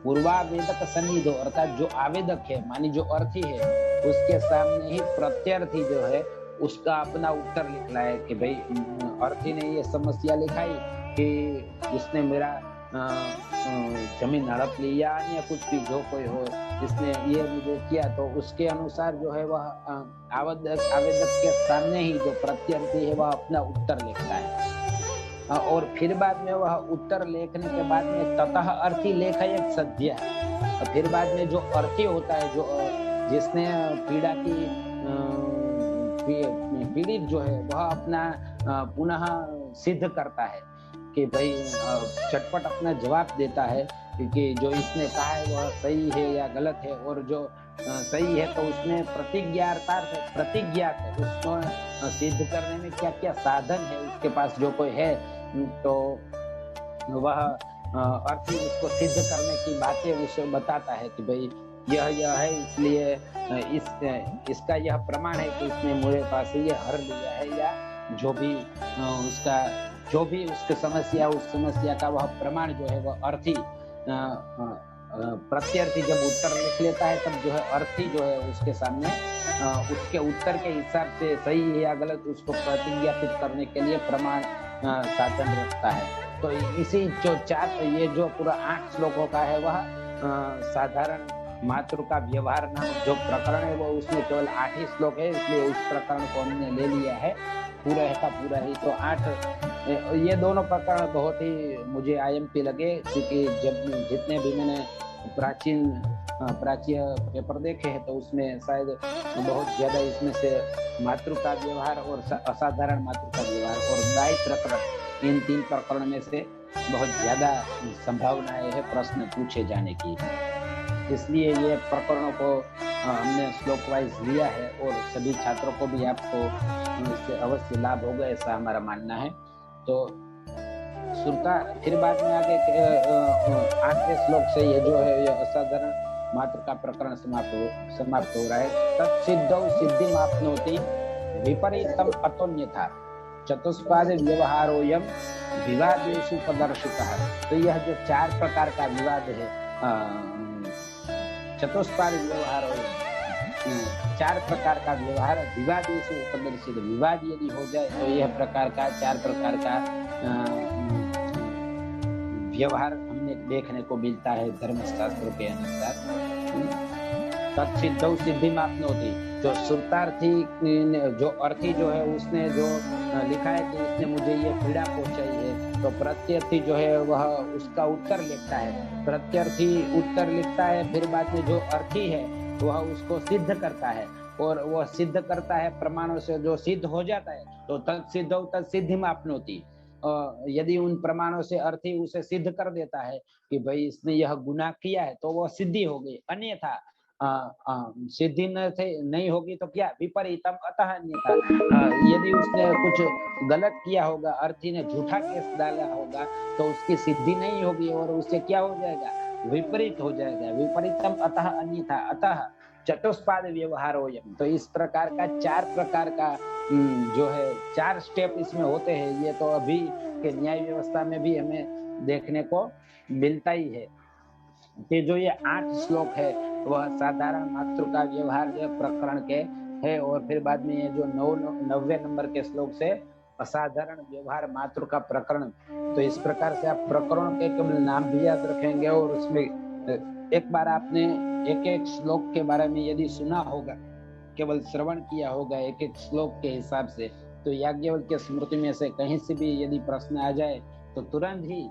पूर्वावेदक सन्निधो, अर्थात जो आवेदक है मानी जो अर्थी है उसके सामने ही प्रत्यर्थी जो है उसका अपना उत्तर लिख रहा है कि भाई अर्थी ने ये समस्या लिखाई कि इसने मेरा जमीन हड़प लिया या कुछ भी जो कोई हो, इसने ये मुझे किया, तो उसके अनुसार जो है वह आवेदक के सामने ही जो प्रत्यर्थी है वह अपना उत्तर लिखता है। और फिर बाद में वह उत्तर लिखने के बाद में ततः अर्थी लेखयत सद्य, फिर बाद में जो अर्थी होता है, जो जिसने पीड़ा की पीड़ित जो है वह अपना पुनः सिद्ध करता है कि भाई चटपट अपना जवाब देता है कि जो इसने कहा है वह सही है या गलत है, और जो सही है तो उसमें प्रतिज्ञा उसको सिद्ध करने में क्या क्या साधन है उसके पास जो कोई है, तो वह अर्थी उसको सिद्ध करने की बातें उसे बताता है कि भाई यह है, इसलिए इसका यह प्रमाण है कि इसने मेरे पास ये हर लिया है, या जो भी उसकी समस्या, उस समस्या का वह प्रमाण जो है वह अर्थी प्रत्यर्थी जब उत्तर लिख लेता है तब जो है अर्थी जो है उसके सामने उसके उत्तर के हिसाब से सही है या गलत उसको प्रतिज्ञापित करने के लिए प्रमाण साधन रखता है। तो इसी जो ये जो पूरा 8 श्लोकों का है वह साधारण मातृ का व्यवहार नामक जो प्रकरण है वो उसमें केवल 8 ही श्लोक है, इसलिए उस प्रकरण को हमने ले लिया है पूरा का पूरा ही। तो 8 ये दोनों प्रकरण बहुत ही मुझे IMP लगे, क्योंकि जब जितने भी मैंने प्राच्य पेपर देखे हैं तो उसमें शायद बहुत ज्यादा इसमें से मातृ का व्यवहार और असाधारण मातृ का व्यवहार और दायी प्रकरण, इन 3 प्रकरण में से बहुत ज्यादा संभावनाएं है प्रश्न पूछे जाने की, इसलिए ये प्रकरणों को हमने श्लोक वाइज लिया है और सभी छात्रों को भी आपको इससे अवश्य लाभ होगा ऐसा हमारा मानना है। तो श्रुता फिर बाद में आगे 8वें श्लोक से ये जो है ये असाधारण मात्र का प्रकरण समाप्त हो रहा है। तत्सिद्धौ सिद्धिमाप्नोति विपरीतम अतोन्यथा चतुष्पाद व्यवहारोयम विवादेषु प्रदर्शितः। तो यह जो 4 प्रकार का विवाद है, चतुष्पाद व्यवहार 4 प्रकार का व्यवहार विवादेषु प्रदर्शित, विवाद यदि हो जाए तो यह प्रकार का 4 प्रकार का व्यवहार हमने देखने को मिलता है धर्मशास्त्र के अनुसार। तत्सिद्धौ सिद्धिमाप्नोति, जो श्रुतार्थी जो अर्थी जो है उसने जो लिखा है कि इसने मुझे ये पीड़ा पहुंचाई है, तो प्रत्यर्थी जो है वह उसका उत्तर लिखता है, प्रत्यर्थी उत्तर लिखता है, फिर बाद में जो अर्थी है वह उसको सिद्ध करता है और वह सिद्ध करता है प्रमाणों से, जो सिद्ध हो जाता है तो तत्सिद्धौ तत्सिद्धिमाप्नोति। यदि उन प्रमाणों से अर्थी उसे सिद्ध कर देता है कि भाई इसने यह गुनाह किया है तो वह सिद्धि हो गई, अन्यथा सिद्धि नहीं होगी तो क्या विपरीतम अतः अन्यथा, यदि उसने कुछ गलत किया होगा, अर्थी ने झूठा केस डाला होगा तो उसकी सिद्धि नहीं होगी और उससे क्या हो जाएगा, विपरीत हो जाएगा, विपरीतम अतः अन्यथा अतः चतुष्पाद व्यवहारोयम। तो इस प्रकार का 4 प्रकार का जो है 4 स्टेप इसमें होते हैं, ये तो अभी के न्याय व्यवस्था में भी हमें देखने को मिलता ही है। कि जो ये 8 श्लोक है वह साधारण मातृका व्यवहार जो प्रकरण के है, और फिर बाद में ये जो 90 नंबर के श्लोक से असाधारण व्यवहार मातृका प्रकरण। तो इस प्रकार से आप प्रकरण के केवल नाम भी याद रखेंगे, और उसमें एक बार आपने एक एक श्लोक के बारे में यदि सुना होगा, केवल श्रवण किया होगा एक एक श्लोक के हिसाब से, तो याज्ञवल्क्य स्मृति में से कहीं से भी यदि प्रश्न आ जाए तो तुरंत ही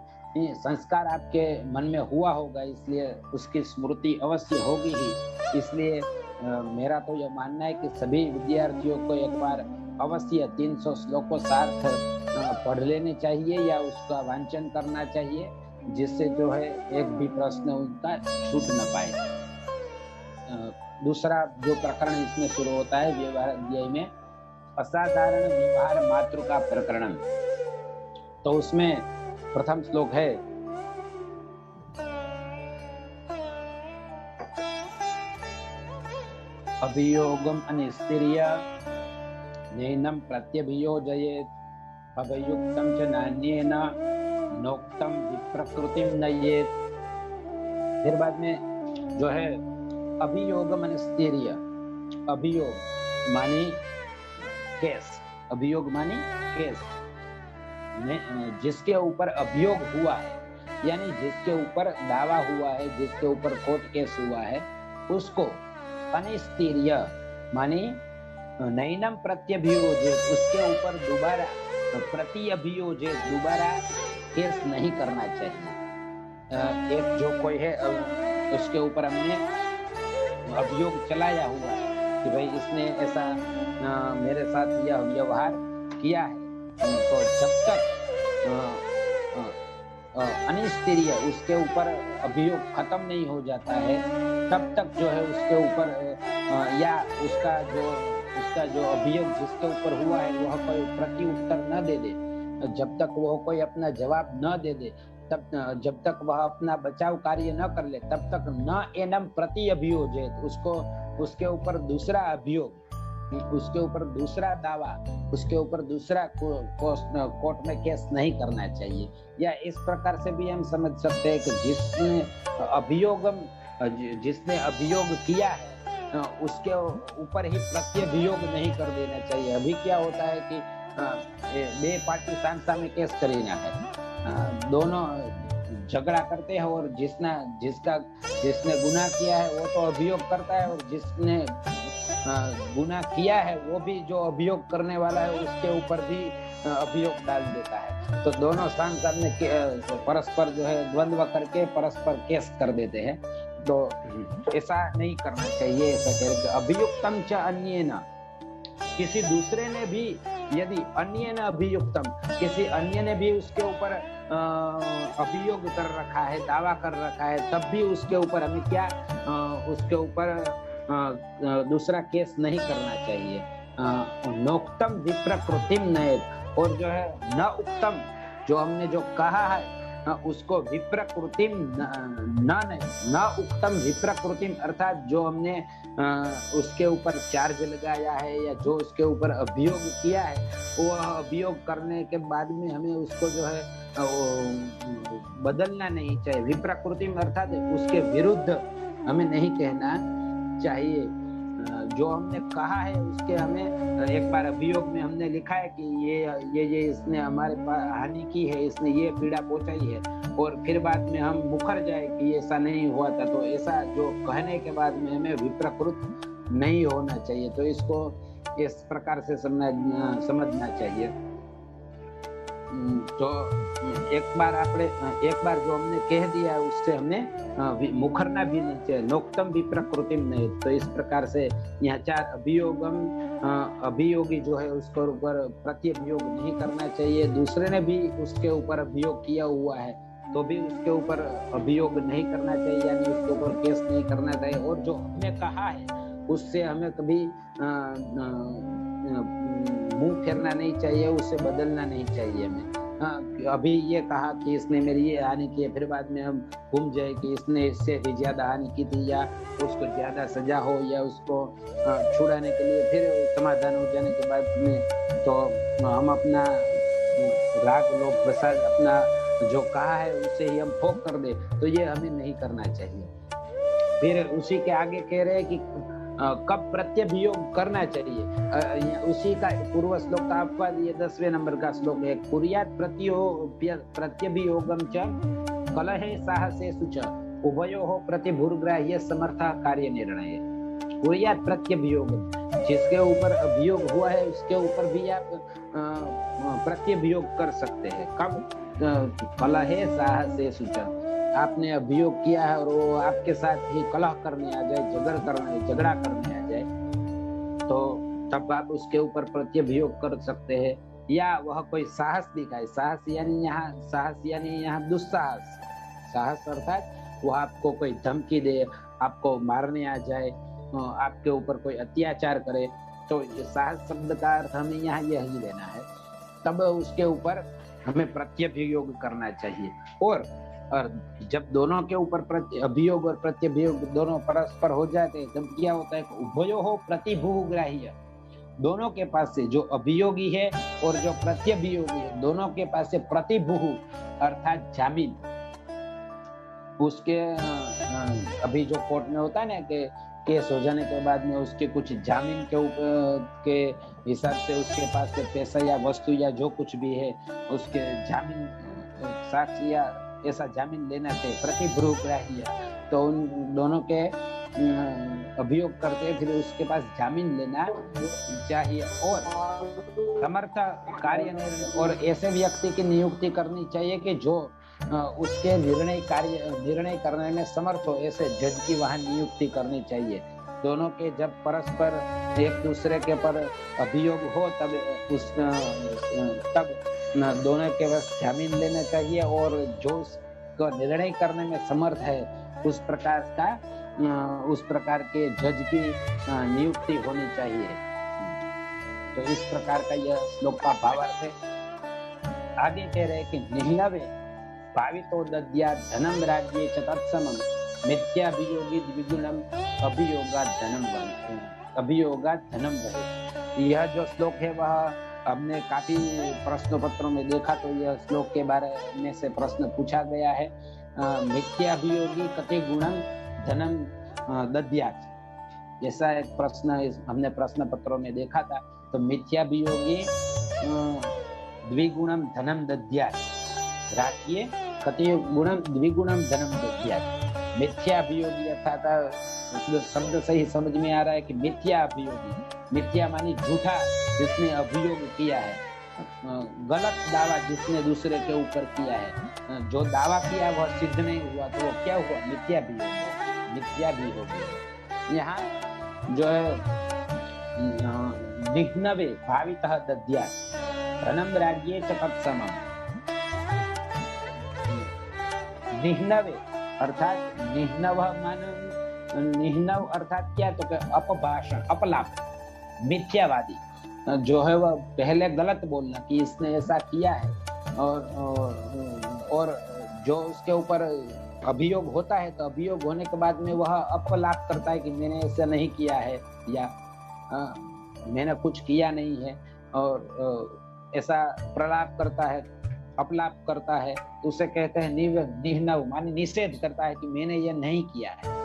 संस्कार आपके मन में हुआ होगा, इसलिए उसकी स्मृति अवश्य होगी ही। इसलिए मेरा तो यह मानना है कि सभी विद्यार्थियों को एक बार अवश्य 300 श्लोकों सार्थ पढ़ लेने चाहिए या उसका वांचन करना चाहिए, जिससे जो है एक भी प्रश्न उनका छूट न पाए। दूसरा जो प्रकरण इसमें शुरू होता है व्यवहार अध्याय में, असाधारण व्यवहार मातृका प्रकरण। तो उसमें प्रथम श्लोक है, अभियोगम अनिस्तिर्य नैनम प्रत्यभियोजयेत् अभयुक्तम च नान्येन नोक्तम विप्रकृतिम नयेत्। फिर बाद में जो है अभियोगम अनिस्तिर्य, अभियोग मानी केस, अभियोग मानी केस, जिसके ऊपर अभियोग हुआ है, यानी जिसके ऊपर दावा हुआ है, जिसके ऊपर कोर्ट केस हुआ है, उसको अनिस्तिर्य मानी नैनम प्रत्यभियोजित, उसके ऊपर दोबारा प्रत्यभियोजित, दोबारा केस नहीं करना चाहिए। एक जो कोई है उसके ऊपर हमने अभियोग चलाया हुआ है कि भाई इसने ऐसा मेरे साथ यह व्यवहार किया है, तो जब तक अनिस्तिर्य उसके ऊपर अभियोग खत्म नहीं हो जाता है, तब तक जो है उसके ऊपर या उसका जो अभियोग जिसके ऊपर हुआ है वह कोई प्रति उत्तर न दे दे, जब तक वह कोई अपना जवाब न दे दे, तब जब तक वह अपना बचाव कार्य न कर ले, तब तक न एनम प्रति अभियोजित, उसको उसके ऊपर दूसरा अभियोग, उसके ऊपर दूसरा दावा, उसके ऊपर दूसरा कोर्ट में केस नहीं करना चाहिए। या इस प्रकार से भी हम समझ सकते हैं कि जिसने अभियोग किया है उसके ऊपर ही प्रत्यभियोग नहीं कर देना चाहिए। अभी क्या होता है कि बे पार्टी सामसामे केस करीना है, दोनों झगड़ा करते हैं, और जिसने गुनाह किया है वो तो अभियोग करता है, और जिसने गुनाह किया है वो भी जो अभियोग करने वाला है उसके ऊपर भी अभियोग डाल देता है। तो दोनों सामने परस्पर जो है द्वंद्व करके परस्पर केस कर देते हैं। तो ऐसा नहीं करना चाहिए। ऐसा कह अभियुक्तम च अन्येन, किसी दूसरे ने भी यदि अन्य न अभियुक्तम, किसी अन्य ने भी उसके ऊपर अभियोग कर रखा है, दावा कर रखा है, तब भी उसके ऊपर हमें क्या उसके ऊपर दूसरा केस नहीं करना चाहिए। नोक्तम विप्रकृतिम नयेत्, और जो है न उक्तम, जो हमने जो कहा है उसको विप्रकृतिम न उक्तम विप्रकृतिम, अर्थात जो हमने उसके ऊपर चार्ज लगाया है या जो उसके ऊपर अभियोग किया है, वो अभियोग करने के बाद में हमें उसको जो है बदलना नहीं चाहिए। विप्रकृतिम अर्थात उसके विरुद्ध हमें नहीं कहना चाहिए। जो हमने कहा है उसके हमें एक बार अभियोग में हमने लिखा है कि ये इसने हमारे पास हानि की है, इसने ये पीड़ा पहुंचाई है, और फिर बाद में हम मुखर जाए कि ऐसा नहीं हुआ था, तो ऐसा जो कहने के बाद में हमें विप्रकृत नहीं होना चाहिए। तो इसको इस प्रकार से समझना चाहिए। तो एक बार जो हमने कह दिया उससे हमें मुखरना भी नहीं चाहिए। नोक्तम विप्रकृतिम नहीं। तो इस प्रकार से यहाँ 4 अभियोगी जो है उसके ऊपर प्रत्यभियोग नहीं करना चाहिए। दूसरे ने भी उसके ऊपर अभियोग किया हुआ है तो भी उसके ऊपर अभियोग नहीं करना चाहिए, यानी उसके ऊपर केस नहीं करना चाहिए। और जो हमने कहा है उससे हमें कभी मुंह फेरना नहीं चाहिए, उसे बदलना नहीं चाहिए हमें। अभी ये कहा कि इसने मेरी ये हानि की है, फिर बाद में हम घूम जाए कि इसने इससे भी ज्यादा हानि की थी, या उसको ज्यादा सजा हो, या उसको छुड़ाने के लिए फिर समाधान हो जाने के बाद में तो हम अपना राग लोग प्रसाद अपना जो कहा है उसे ही हम ठोक कर दे, तो ये हमें नहीं करना चाहिए। फिर उसी के आगे कह रहे हैं कि कब प्रत्यभियोग करना चाहिए। उसी का पूर्व श्लोक का अपवाद ये 10वें नंबर का श्लोक है। कुर्यात् प्रत्यभियोगम च कलहे साहसेषु च उभयोः प्रतिभुर्ग्राह्य समर्थ कार्य निर्णय। कुर्यात् प्रत्यभियोग, जिसके ऊपर अभियोग हुआ है उसके ऊपर भी आप प्रत्यभियोग कर सकते हैं। कब? कलहे साहसेषु च, आपने अभियोग किया है और वो आपके साथ ही कलह करने आ जाए, झगड़ा करने आ जाए, तो तब आप उसके ऊपर प्रत्यभियोग कर सकते हैं। या वह कोई साहस दिखाए, साहस यानी यहाँ दुस्साहस, साहस अर्थात वह आपको कोई धमकी दे, आपको मारने आ जाए, आपके ऊपर कोई अत्याचार करे, तो साहस शब्द का अर्थ हमें यहाँ यही लेना है। तब उसके ऊपर हमें प्रत्यभियोग करना चाहिए। और जब दोनों के ऊपर अभियोग और प्रत्यभियोग दोनों परस्पर हो जाते हैं, तब क्या होता है? उभयोः प्रतिभुग्राह्य, दोनों के पास से जो अभियोगी है और जो प्रत्यभियोगी है, दोनों के पास से प्रतिभुः अर्थात जामीन, उसके अभी जो कोर्ट में होता है ना कि केस हो जाने के बाद में उसके कुछ जामीन के ऊपर के हिसाब से उसके पास से पैसा या वस्तु या जो कुछ भी है उसके जामीन, साक्ष्य या ऐसा जामीन लेना चाहिए, प्रतिभुग्राह्य। तो उन दोनों के अभियोग करते फिर उसके पास जामीन लेना चाहिए। और समर्थ कार्य निर्णय, और ऐसे व्यक्ति की नियुक्ति करनी चाहिए कि जो उसके निर्णय करने में समर्थ हो, ऐसे जज की वहां नियुक्ति करनी चाहिए। दोनों के जब परस्पर एक दूसरे के पर अभियोग हो तब दोनों के पास जामीन लेना चाहिए, और जो उसको निर्णय करने में समर्थ है उस प्रकार के जज की नियुक्ति होनी चाहिए। तो इस प्रकार का यह श्लोक का भावार्थ है। आगे कह रहे कि निह्नवे भावितो दद्यात् धनम राज्ये च तत्समम् मिथ्याभियोगी द्विगुणम अभियोगात् धनम वहे। यह जो श्लोक है वह हमने काफी प्रश्न पत्रों में देखा, तो यह श्लोक के बारे में से प्रश्न पूछा गया है। मिथ्याभियोगी कति गुणम धनम दद्यात्, ऐसा एक प्रश्न हमने प्रश्न पत्रों में देखा था। तो मिथ्याभियोगी द्विगुणम धनम दद्यात्, राज्ये कति गुणम द्विगुणम धनम दद्यात्। मिथ्याभियोगी अर्थात शब्द सही समझ में आ रहा है कि मिथ्या अभियोगी, मिथ्या मानी झूठा, जिसने अभियोग किया है, गलत दावा जिसने दूसरे के ऊपर किया है, जो दावा किया वह सिद्ध नहीं हुआ, तो वो क्या हुआ? मिथ्या भी होगी। यहाँ जो है निह्नवे भावितः दद्यात् धनम राज्ये च तत्समम्। निह्नवे अर्थात निह्नव मानो निह्नव अर्थात क्या? तो अपभाषण, अपलाप, मिथ्यावादी जो है वह पहले गलत बोलना कि इसने ऐसा किया है, और जो उसके ऊपर अभियोग होता है तो अभियोग होने के बाद में वह अपलाप करता है कि मैंने ऐसा नहीं किया है या मैंने कुछ किया नहीं है, और ऐसा प्रलाप करता है, अपलाप करता है, तो उसे कहते हैं निह्नव माने निषेध करता है कि मैंने यह नहीं किया है।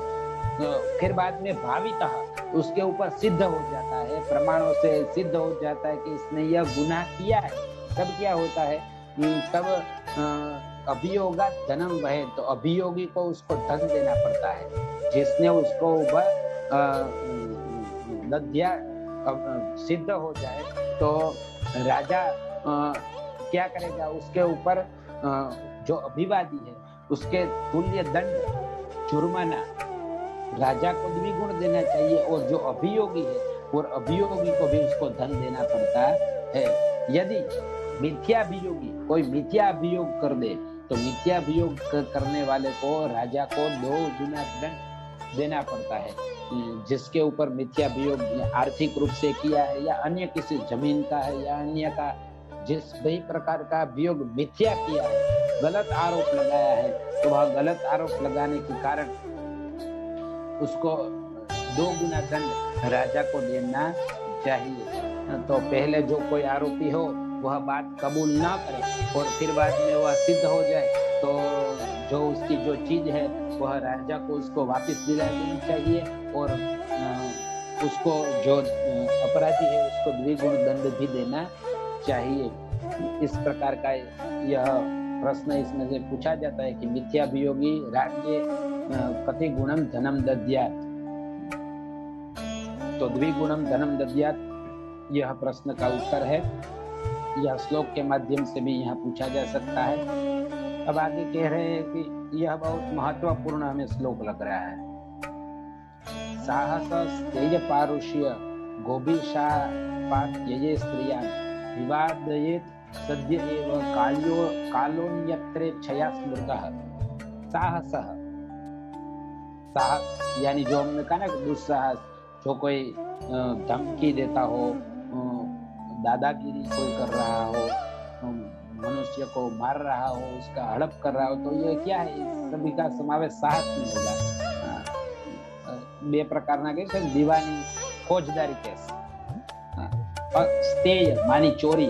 तो फिर बाद में भावितः उसके ऊपर सिद्ध हो जाता है, प्रमाणों से सिद्ध हो जाता है कि इसने यह गुनाह किया है, तब क्या होता है? तब अभियोगात् धनम वहे, तो अभियोगी को उसको धन देना पड़ता है। जिसने उसको ऊपर दद्या सिद्ध हो जाए तो राजा क्या करेगा? उसके ऊपर जो अभिवादी है उसके तुल्य दंड, जुर्माना राजा को द्विगुण देना चाहिए, और जो अभियोगी है और अभियोगी को भी उसको धन देना पड़ता है। यदि मिथ्याभियोगी कोई मिथ्या अभियोग कर दे तो मिथ्या अभियोग करने वाले को राजा को 2 गुना दंड देना पड़ता है। जिसके ऊपर मिथ्या अभियोग आर्थिक रूप से किया है या अन्य किसी जमीन का है या अन्य का, जिस भी प्रकार का अभियोग मिथ्या किया है, गलत आरोप लगाया है, तो वह गलत आरोप लगाने के कारण उसको 2 गुना दंड राजा को देना चाहिए। तो पहले जो कोई आरोपी हो वह बात कबूल ना करे और फिर बाद में वह सिद्ध हो जाए, तो जो उसकी जो चीज है वह राजा को उसको वापस दिला देनी चाहिए, और उसको जो अपराधी है उसको द्विगुण दंड भी देना चाहिए। इस प्रकार का यह प्रश्न इसमें से पूछा जाता है कि मिथ्याभियोगी राज्य कति गुणम धनम दद्यात्, तो द्विगुणम धनम दद्यात् यह प्रश्न का उत्तर है। यह श्लोक के माध्यम से भी यहाँ पूछा जा सकता है। अब आगे कह रहे हैं कि यह बहुत महत्वपूर्ण हमें श्लोक लग रहा है। साहस तेज पारुष्य गोभिशापात्यये स्त्रियां विवादयेत् सद्य एव कालोन्यत्रेच्छया स्मृतः। साहसः, साहस यानी जो हमने कहा ना दुस्साहस, जो कोई धमकी देता हो, दादागिरी कोई कर रहा हो, मनुष्य को मार रहा हो, उसका हड़प कर रहा हो, तो ये क्या है? इस सभी का समावेश साहस में होगा। बे प्रकारना केस है, दीवानी फौजदारी केस, और स्तेय मानी चोरी,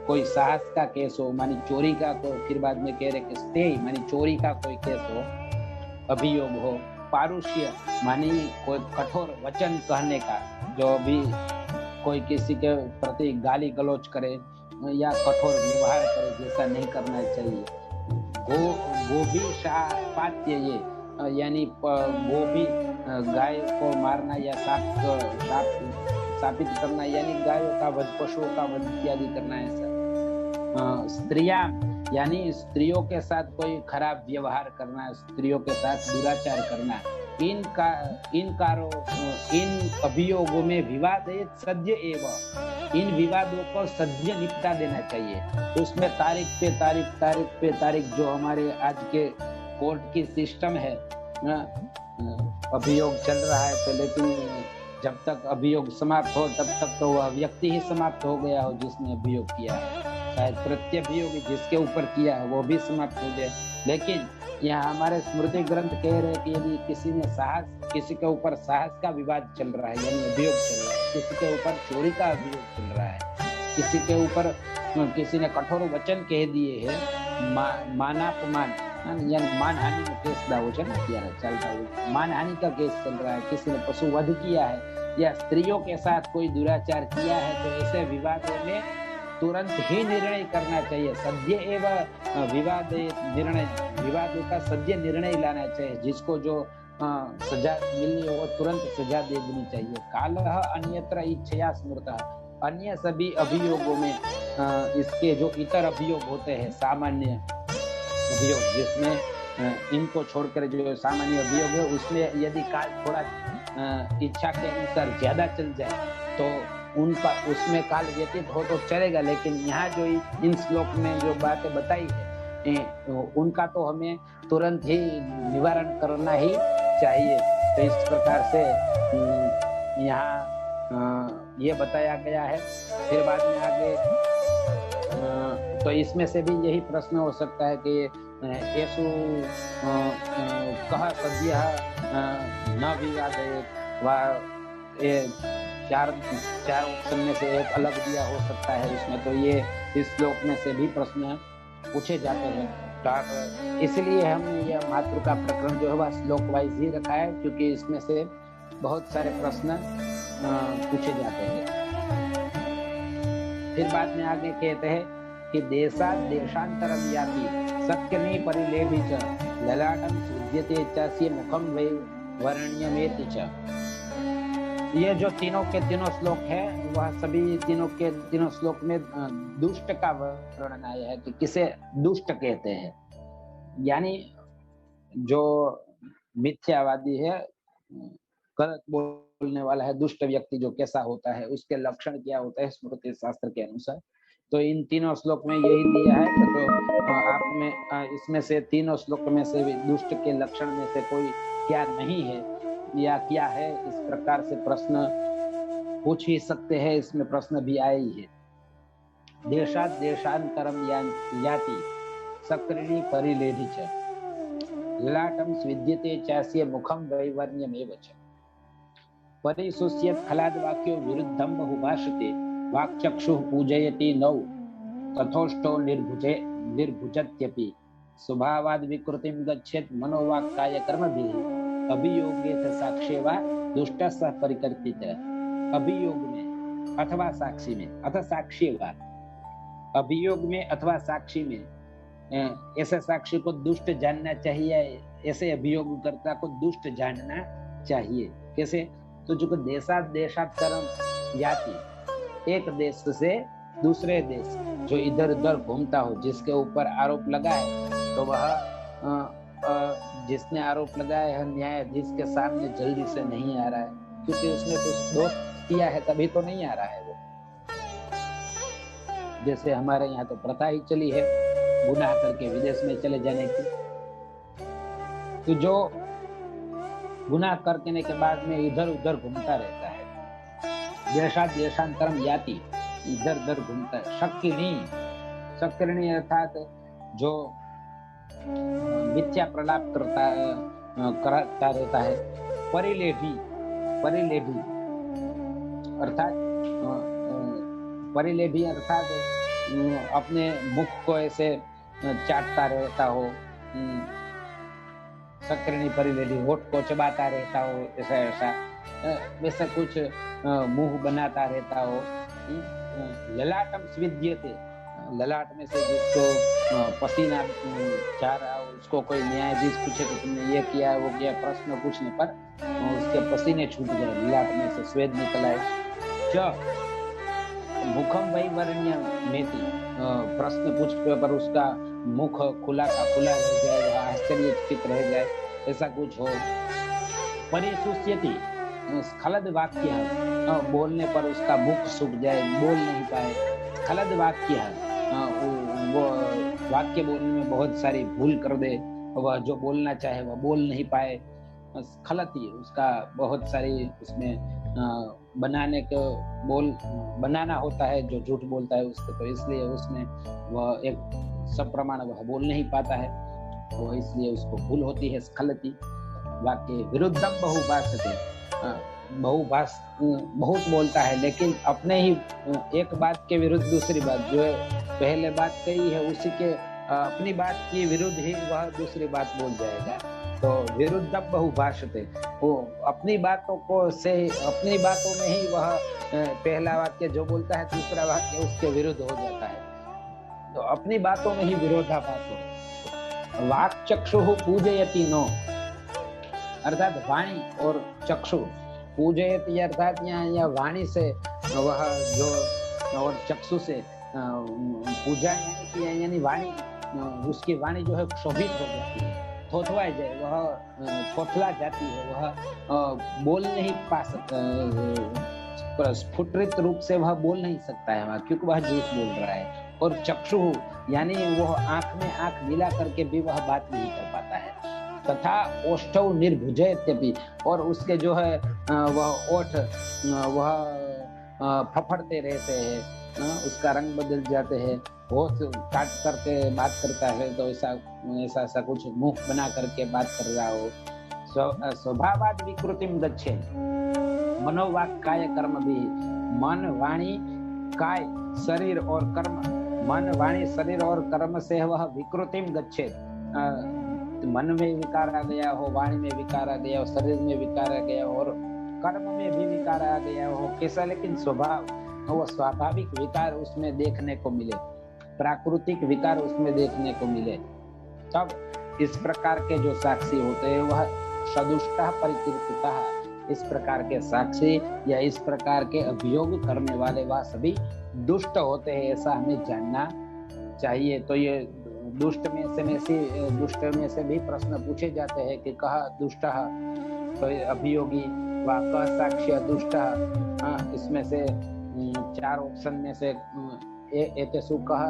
कोई साहस का केस हो, मानी चोरी का, तो फिर बाद में कह रहे कि स्तेय मानी चोरी का कोई केस हो, अभियोग हो। पारुष्य मानी कोई कठोर वचन कहने का, जो भी कोई किसी के प्रति गाली गलौज करे या कठोर व्यवहार करे, जैसा नहीं करना चाहिए। गोभिशापात्य ये यानी गोभी गाय को मारना या शापित करना, यानी गायों का वध, पशुओं का वध इत्यादि करना, ऐसा। स्त्रियां यानी स्त्रियों के साथ कोई खराब व्यवहार करना, स्त्रियों के साथ दुराचार करना। इन अभियोगों में विवाद सद्य एवं, इन विवादों को सद्य निपटा देना चाहिए। उसमें तारीख पे जो हमारे आज के कोर्ट की सिस्टम है, अभियोग चल रहा है तो, लेकिन जब तक अभियोग समाप्त हो तब तक तो वह व्यक्ति ही समाप्त हो गया हो जिसने अभियोग किया है, शायद प्रत्यभियोग जिसके ऊपर किया है वो भी समाप्त हो जाए। लेकिन यहाँ हमारे स्मृति ग्रंथ कह रहे हैं कि यदि किसी के ऊपर साहस का विवाद चल रहा है, यानी अभियोग चल रहा है, किसी के ऊपर चोरी का अभियोग चल रहा है, किसी के ऊपर किसी ने कठोर वचन कह दिए है, मानापमान यानी मानहानि का केस दावो है ना, त्यारे चलता हुआ मानहानि का केस चल रहा है, किसी ने पशु वध किया है या स्त्रियों के साथ कोई दुराचार किया है, तो ऐसे विवाद में तुरंत ही निर्णय करना चाहिए। सद्य एवं विवादों का सद्य निर्णय लाना चाहिए। जिसको जो सजा मिलनी हो वो तुरंत सजा दे देनी चाहिए। कालः अन्यत्र इच्छया स्मृतः, अन्य सभी अभियोगों में इसके जो इतर अभियोग होते हैं, सामान्य अभियोग जिसमें इनको छोड़कर जो सामान्य अभियोग है, उसमें यदि काल थोड़ा इच्छा के अनुसार ज्यादा चल जाए तो उनका उसमें काल व्यतीत हो तो चलेगा। लेकिन यहाँ जो इन श्लोक में जो बातें बताई है उनका तो हमें तुरंत ही निवारण करना ही चाहिए। तो इस प्रकार से यहाँ ये बताया गया है। फिर बाद में आगे तो इसमें से भी यही प्रश्न हो सकता है कि येषु कह सद्य न विवादयेत्, वा चार ऑप्शन में से एक अलग दिया हो सकता है इसमें, तो ये इस श्लोक में से भी प्रश्न पूछे जाते हैं। तो इसलिए हमने यह मातृका प्रकरण जो है वह श्लोक वाइज ही रखा है, क्योंकि इसमें से बहुत सारे प्रश्न पूछे जाते हैं। फिर बाद में आगे कहते हैं कि देशात् देशांतरम याति सत्यमे परिलेभि च ललाटं सुध्यते चास्य मुखम वै वर्ण्यमेति च। ये जो तीनों के तीनों श्लोक है वह सभी तीनों के तीनों श्लोक में दुष्ट का वर्णन आया है कि किसे दुष्ट कहते हैं। यानी जो मिथ्यावादी है, गलत बोलने वाला है, दुष्ट व्यक्ति जो कैसा होता है, उसके लक्षण क्या होता है स्मृति शास्त्र के अनुसार। तो इन तीनों श्लोक में यही दिया है। तो आप में इसमें से तीनों श्लोक में से दुष्ट के लक्षण में से कोई क्या नहीं है या क्या है, इस प्रकार से प्रश्न पूछ ही सकते हैं। इसमें प्रश्न भी आए ही है। देशात् देशांतरम याति सक्रिणी परिलेधि च ललाटं स्विद्यते चास्य मुखम वैवर्ण्यमेव च परिशुष्यत् खलाद् वाक्यो विरुद्धं बहुभाषते वाक्चक्षुः पूजयति नौ तथोष्टो निर्भुजत्यपि स्वभावाद विकृतिं गच्छेत् मनोवाक्काय कर्मभिः अभियोगे साक्ष्ये वा दुष्टस्य परिकर्तितः। अभियोग में अथवा साक्षी में, अथवा साक्षी वा, अभियोग में अथवा साक्षी में ऐसे साक्षी को दुष्ट जानना चाहिए, ऐसे अभियोगकर्ता को दुष्ट जानना चाहिए। कैसे? तो जो देशांतरम याति, एक देश से दूसरे देश जो इधर उधर घूमता हो, जिसके ऊपर आरोप लगा है, तो वह जिसने आरोप लगाया है न्यायाधीश के सामने जल्दी से नहीं आ रहा है, क्योंकि उसने कुछ दोष किया है, तभी तो नहीं आ रहा है वो। जैसे हमारे यहाँ तो प्रथा ही चली है गुनाह करके विदेश में चले जाने की। तो जो गुनाह करने के बाद में इधर उधर घूमता रहता है, देशांतरम याति, इधर उधर घूमता है, शक्किनी अर्थात जो मिथ्या प्रलाप करता रहता है। परिलेभी अर्थात अपने मुख को ऐसे चाटता रहता हो, शक्किनी परिलेभी, होठ को चबाता रहता हो, ऐसा वैसा कुछ मुंह बनाता रहता हो। ललाटम स्विद्यते, ललाट में से जिसको पसीना जा रहा हो, उसको कोई न्यायाधीश पूछे कि तुमने ये किया है वो किया, प्रश्न पूछने पर उसके पसीने छूट गए, ललाट में से स्वेद निकल आए। मुखम वैवर्ण्य मेति, प्रश्न पूछने पर उसका मुख खुला का खुला रह जाए, वह आश्चर्यचकित रह जाए, ऐसा कुछ हो। परिसुष्यति, स्खलद वाक्य, बोलने पर उसका मुख सूख जाए, बोल नहीं पाए। स्खलद वाक्य, वो वाक्य बोलने में बहुत सारी भूल कर दे, वह जो बोलना चाहे वह बोल नहीं पाए। स्खलति, उसका बहुत सारी उसमें बनाना होता है, जो झूठ बोलता है उसको, तो इसलिए उसमें वह एक सप्रमाण वह बोल नहीं पाता है, वो इसलिए उसको भूल होती है। स्खलति वाक्य विरुद्धम बहुभाषते, बहुत बोलता है, लेकिन अपने ही एक बात के विरुद्ध दूसरी बात, जो पहले बात कही है उसी के अपनी बात के विरुद्ध ही वह दूसरी बात बोल जाएगा। तो विरुद्धम बहुभाषते, वो अपनी बातों में ही वह पहला वाक्य जो बोलता है दूसरा वाक्य उसके विरुद्ध हो जाता है, तो अपनी बातों में ही विरोधाभास हो। वाक् चक्षु पूजयति नो, अर्थात वाणी और चक्षु, पूजयति अर्थात यहाँ वाणी से वह जो, और चक्षु से पूजा यानी वाणी, उसकी वाणी जो है क्षोभित हो जाती है, थोथवाई जाए, वह थोथला जाती है, वह बोल नहीं पा सकता, स्फुटित रूप से वह बोल नहीं सकता है वह, क्योंकि वह झूठ बोल रहा है। और चक्षु यानी वह आंख में आंख मिला करके भी वह बात नहीं कर पाता है। तथा ओष्ठौ निर्भुजयत्यपि, और उसके जो है वह ओठ वह फफड़ते रहते हैं, उसका रंग बदल जाते हैं, होठ काट करके बात करता है, तो ऐसा कुछ मुख बना करके बात कर रहा हो। स्वभावाद विकृतिम गच्छे, मनोवाक् काय कर्म भी, मन वाणी काय शरीर और कर्म, मन वाणी शरीर और कर्म से वह विकृतिम गच्छे, मन में विकार आ गया हो, वाणी में विकार आ गया हो, शरीर में विकार आ गया हो, और कर्म में भी विकार आ गया हो। कैसा? लेकिन स्वभाव, वो स्वाभाविक विकार उसमें देखने को मिले, प्राकृतिक विकार उसमें देखने को मिले, तब इस प्रकार के जो साक्षी होते हैं वह सदुष्टा परिकीर्तिता, इस प्रकार के साक्षी या इस प्रकार के अभियोग करने वाले वह सभी दुष्ट होते हैं, ऐसा हमें जानना चाहिए। तो ये दुष्ट में से भी प्रश्न पूछे जाते हैं कि कह दुष्ट, तो अभियोगी व कह साक्ष्य दुष्ट, इसमें से 4 ऑप्शन में से एतेषु कह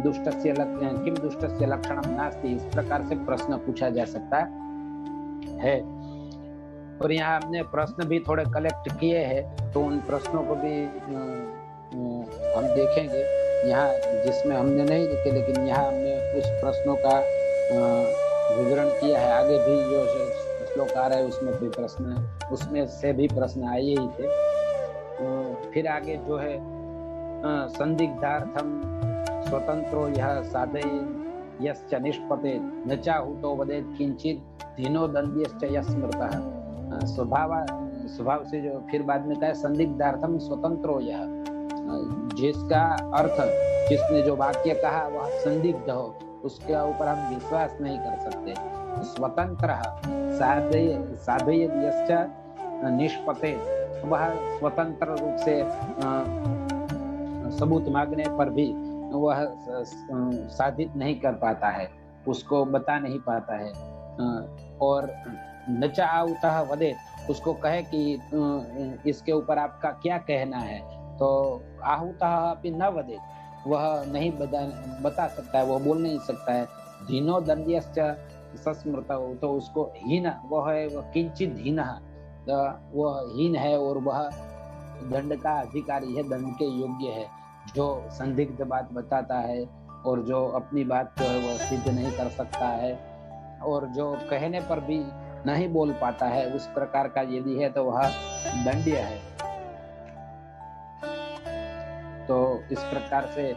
दुष्टस्य किम दुष्टस्य लक्षणम नास्ति, इस प्रकार से प्रश्न पूछा जा सकता है। और यहाँ हमने प्रश्न भी थोड़े कलेक्ट किए हैं, तो उन प्रश्नों को भी हम देखेंगे यहाँ, जिसमें हमने नहीं लिखे, लेकिन यहाँ हमने उस प्रश्नों का विवरण किया है। आगे भी जो श्लोक आ रहा है उसमें भी प्रश्न, उसमें से भी प्रश्न आए ही थे। फिर आगे जो है संदिग्धार्थम स्वतंत्रो यः साधयेत् यश्च निष्पतेत् न चाहुतो वदेत् किंचित धीनो दंड्यश्च यस्मृतः। स्वभाव से जो फिर बाद में कहा संदिग्धार्थम स्वतंत्रो यः, जिसका अर्थ, जिसने जो वाक्य कहा वह संदिग्ध हो, उसके ऊपर हम विश्वास नहीं कर सकते। स्वतंत्र साधयेत् यश्च निष्पतेत्, वह स्वतंत्र रूप से सबूत मांगने पर भी वह साधित नहीं कर पाता है, उसको बता नहीं पाता है। और न चाहुतः वदेत्, उसको कहे कि इसके ऊपर आपका क्या कहना है, तो आहुतः अपि न वदेत्, वह नहीं बता सकता है, वह बोल नहीं सकता है। धीनो दंड्यश्च सस्मृतः, तो उसको हीन, वह है वह किंचित हीन, वह हीन है और वह दंड का अधिकारी है, दंड के योग्य है। जो संदिग्ध बात बताता है और जो अपनी बात जो है वह सिद्ध नहीं कर सकता है और जो कहने पर भी नहीं बोल पाता है, उस प्रकार का यदि है तो वह दंड्य है। तो इस प्रकार से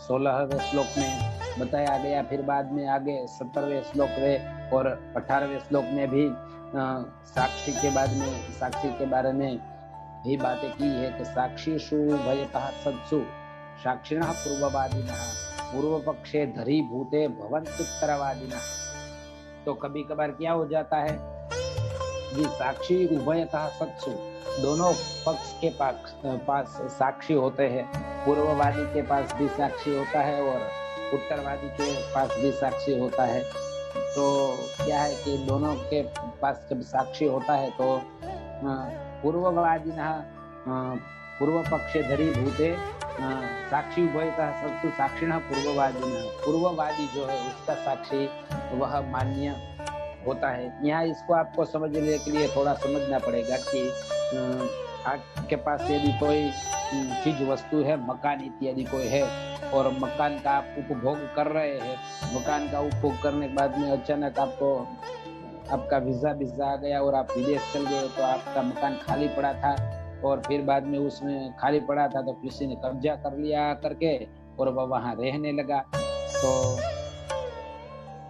16वें श्लोक में बताया गया। फिर बाद में आगे 17वें श्लोक में और 18वें श्लोक में भी साक्षी के बारे में भी बातें की है कि साक्षीषु भयतः सत्सु साक्षिणः पूर्ववादिनः पूर्व पक्षे धरीभूते भवन्त्युत्तरवादिनः। तो कभी कभार क्या हो जाता है कि साक्षी उभयतः सत्सु, दोनों पक्ष के पास साक्षी होते हैं, पूर्ववादी के पास भी साक्षी होता है और उत्तरवादी के पास भी साक्षी होता है। तो क्या है कि दोनों के पास जब साक्षी होता है तो पूर्ववादिनः पूर्व पक्षे धरीभूते साक्षी उभयतः सत्सु साक्षिणः पूर्ववादिनः, पूर्ववादी जो है उसका साक्षी वह मान्य होता है। यहाँ इसको आपको समझने के लिए थोड़ा समझना पड़ेगा कि आपके पास यदि कोई चीज वस्तु है, मकान इत्यादि कोई है और मकान का आप उपभोग कर रहे हैं, मकान का उपभोग करने के बाद में अचानक आपका वीजा आ गया और आप विदेश चल गए, तो आपका मकान खाली पड़ा था और फिर बाद में उसमें खाली पड़ा था तो किसी ने कब्जा कर लिया करके और वह वहां रहने लगा। तो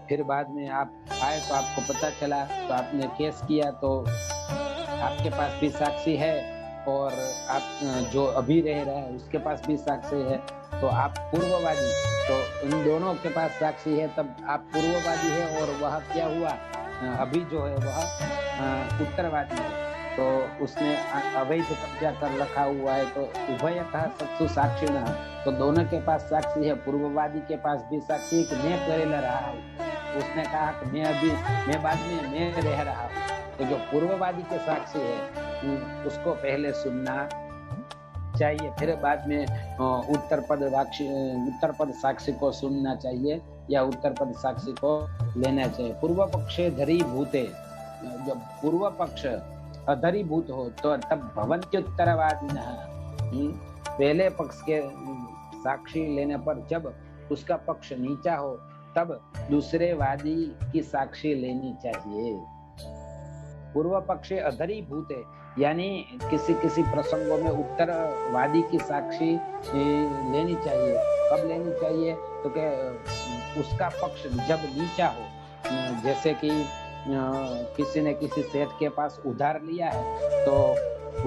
फिर बाद में आप आए तो आपको पता चला, तो आपने केस किया, तो आपके पास भी साक्षी है और आप जो अभी रह रहा है उसके पास भी साक्षी है, तो आप पूर्ववादी, तो इन दोनों के पास साक्षी है, तब आप पूर्ववादी है और वह क्या हुआ, अभी जो है वह उत्तरवादी है, तो उसने अवैध कब्जा कर रखा हुआ है। तो उभयतः सत्सु साक्षिणः, तो दोनों के पास साक्षी है, पूर्ववादी के पास भी साक्षी है कि मैं करेला रहा हूँ, उसने कहा कि मैं बाद में मैं रह रहा हूँ। तो जो पूर्ववादी के साक्षी है उसको पहले सुनना चाहिए, फिर बाद में उत्तर पद साक्षी को सुनना चाहिए या उत्तर पद साक्षी को लेना चाहिए। पूर्व पक्षे धरीभूते, जब पूर्व पक्ष अधरीभूत हो तो तब भवन्त्युत्तरवादिनः, पहले पक्ष के साक्षी लेने पर जब उसका पक्ष नीचा हो तब दूसरे वादी की साक्षी लेनी चाहिए। पूर्व पक्ष अधरीभूत है, यानी किसी प्रसंगों में उत्तरवादी की साक्षी लेनी चाहिए। कब लेनी चाहिए, तो कि उसका पक्ष जब नीचा हो, जैसे कि किसी ने किसी सेठ के पास उधार लिया है, तो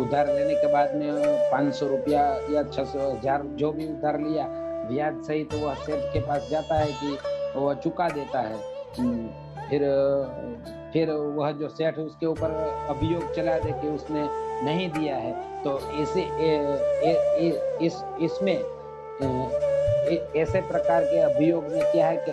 उधार लेने के बाद में 500 रुपया या 600,000 जो भी उधार लिया ब्याज सहित, तो वह सेठ के पास जाता है कि वह चुका देता है। फिर वह जो सेठ उसके ऊपर अभियोग चला दे कि उसने नहीं दिया है, तो इसमें ऐसे प्रकार के अभियोग में क्या है कि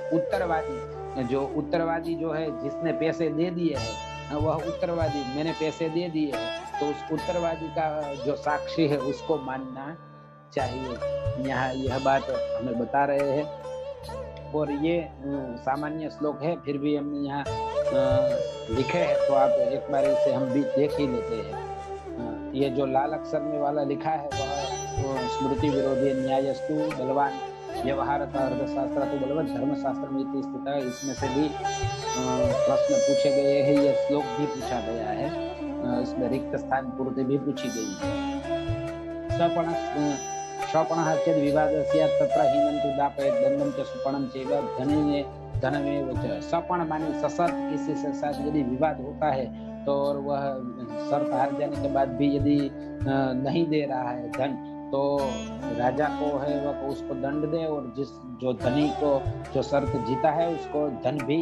उत्तरवादी जो है जिसने पैसे दे दिए हैं, वह उत्तरवादी मैंने पैसे दे दिए हैं, तो उस उत्तरवादी का जो साक्षी है उसको मानना चाहिए। यहाँ यह बात हमें बता रहे हैं और ये सामान्य श्लोक है, फिर भी हमने यहाँ लिखे हैं, तो आप एक बार इसे हम भी देख ही लेते हैं। ये जो लाल अक्षर में वाला लिखा है वह स्मृति विरोधी न्यायस्तु बलवान व्यवहारतः अर्थशास्त्र तो बलवत् धर्मशास्त्र में स्थित है। इसमें से भी प्रश्न पूछे गए हैं, यह श्लोक भी पूछा गया है, इसमें रिक्त स्थान पूर्ति भी पूछी गई है। शोपणः चेत् विवादः स्यात् तत्र हीनं तु दापयेत् दण्डं च सुपणं चैव धनेन धनमेव च। सपण माने सशर्त किसी से साथ यदि विवाद होता है तो और वह शर्त हार जाने के बाद भी यदि नहीं दे रहा है धन, तो राजा को है वह उसको दंड दे, और जिस जो धनी को जो शर्त जीता है उसको धन भी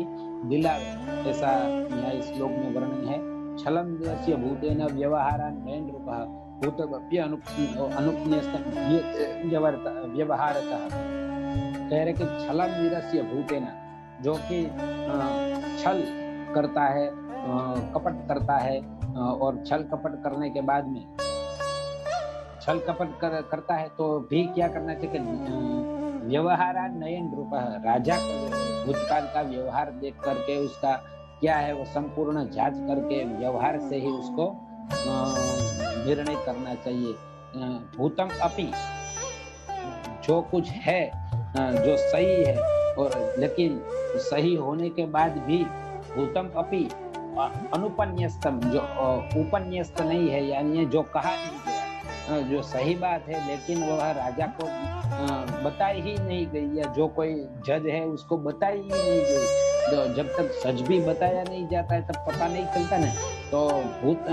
दिलावे। ऐसा यहाँ इस श्लोक में वर्णन है। छलं देस्य भूतेन व्यवहारान् नयन रूपः भूतमप्य अनुपन्यस्तम व्यवहारतः। कह रहे कि छलं वीरस्य भूतेन, जो कि छल करता है, कपट करता है, और छल कपट करने के बाद में छल कपट करता है तो भी क्या करना चाहिए? व्यवहारा नयन रूप, राजा को भूतकाल का व्यवहार देख करके उसका क्या है वो संपूर्ण जांच करके व्यवहार से ही उसको निर्णय करना चाहिए। भूतम अपि, जो कुछ है जो सही है, और लेकिन सही होने के बाद भी भूतम अपि अनुपन्यस्तम, जो उपन्यस्त नहीं है, यानी जो कहा नहीं गया, जो सही बात है लेकिन वह राजा को बताई ही नहीं गई, या जो कोई जज है उसको बताई ही नहीं गई। तो जब तक सच भी बताया नहीं जाता है तब पता नहीं चलता ना, तो भूत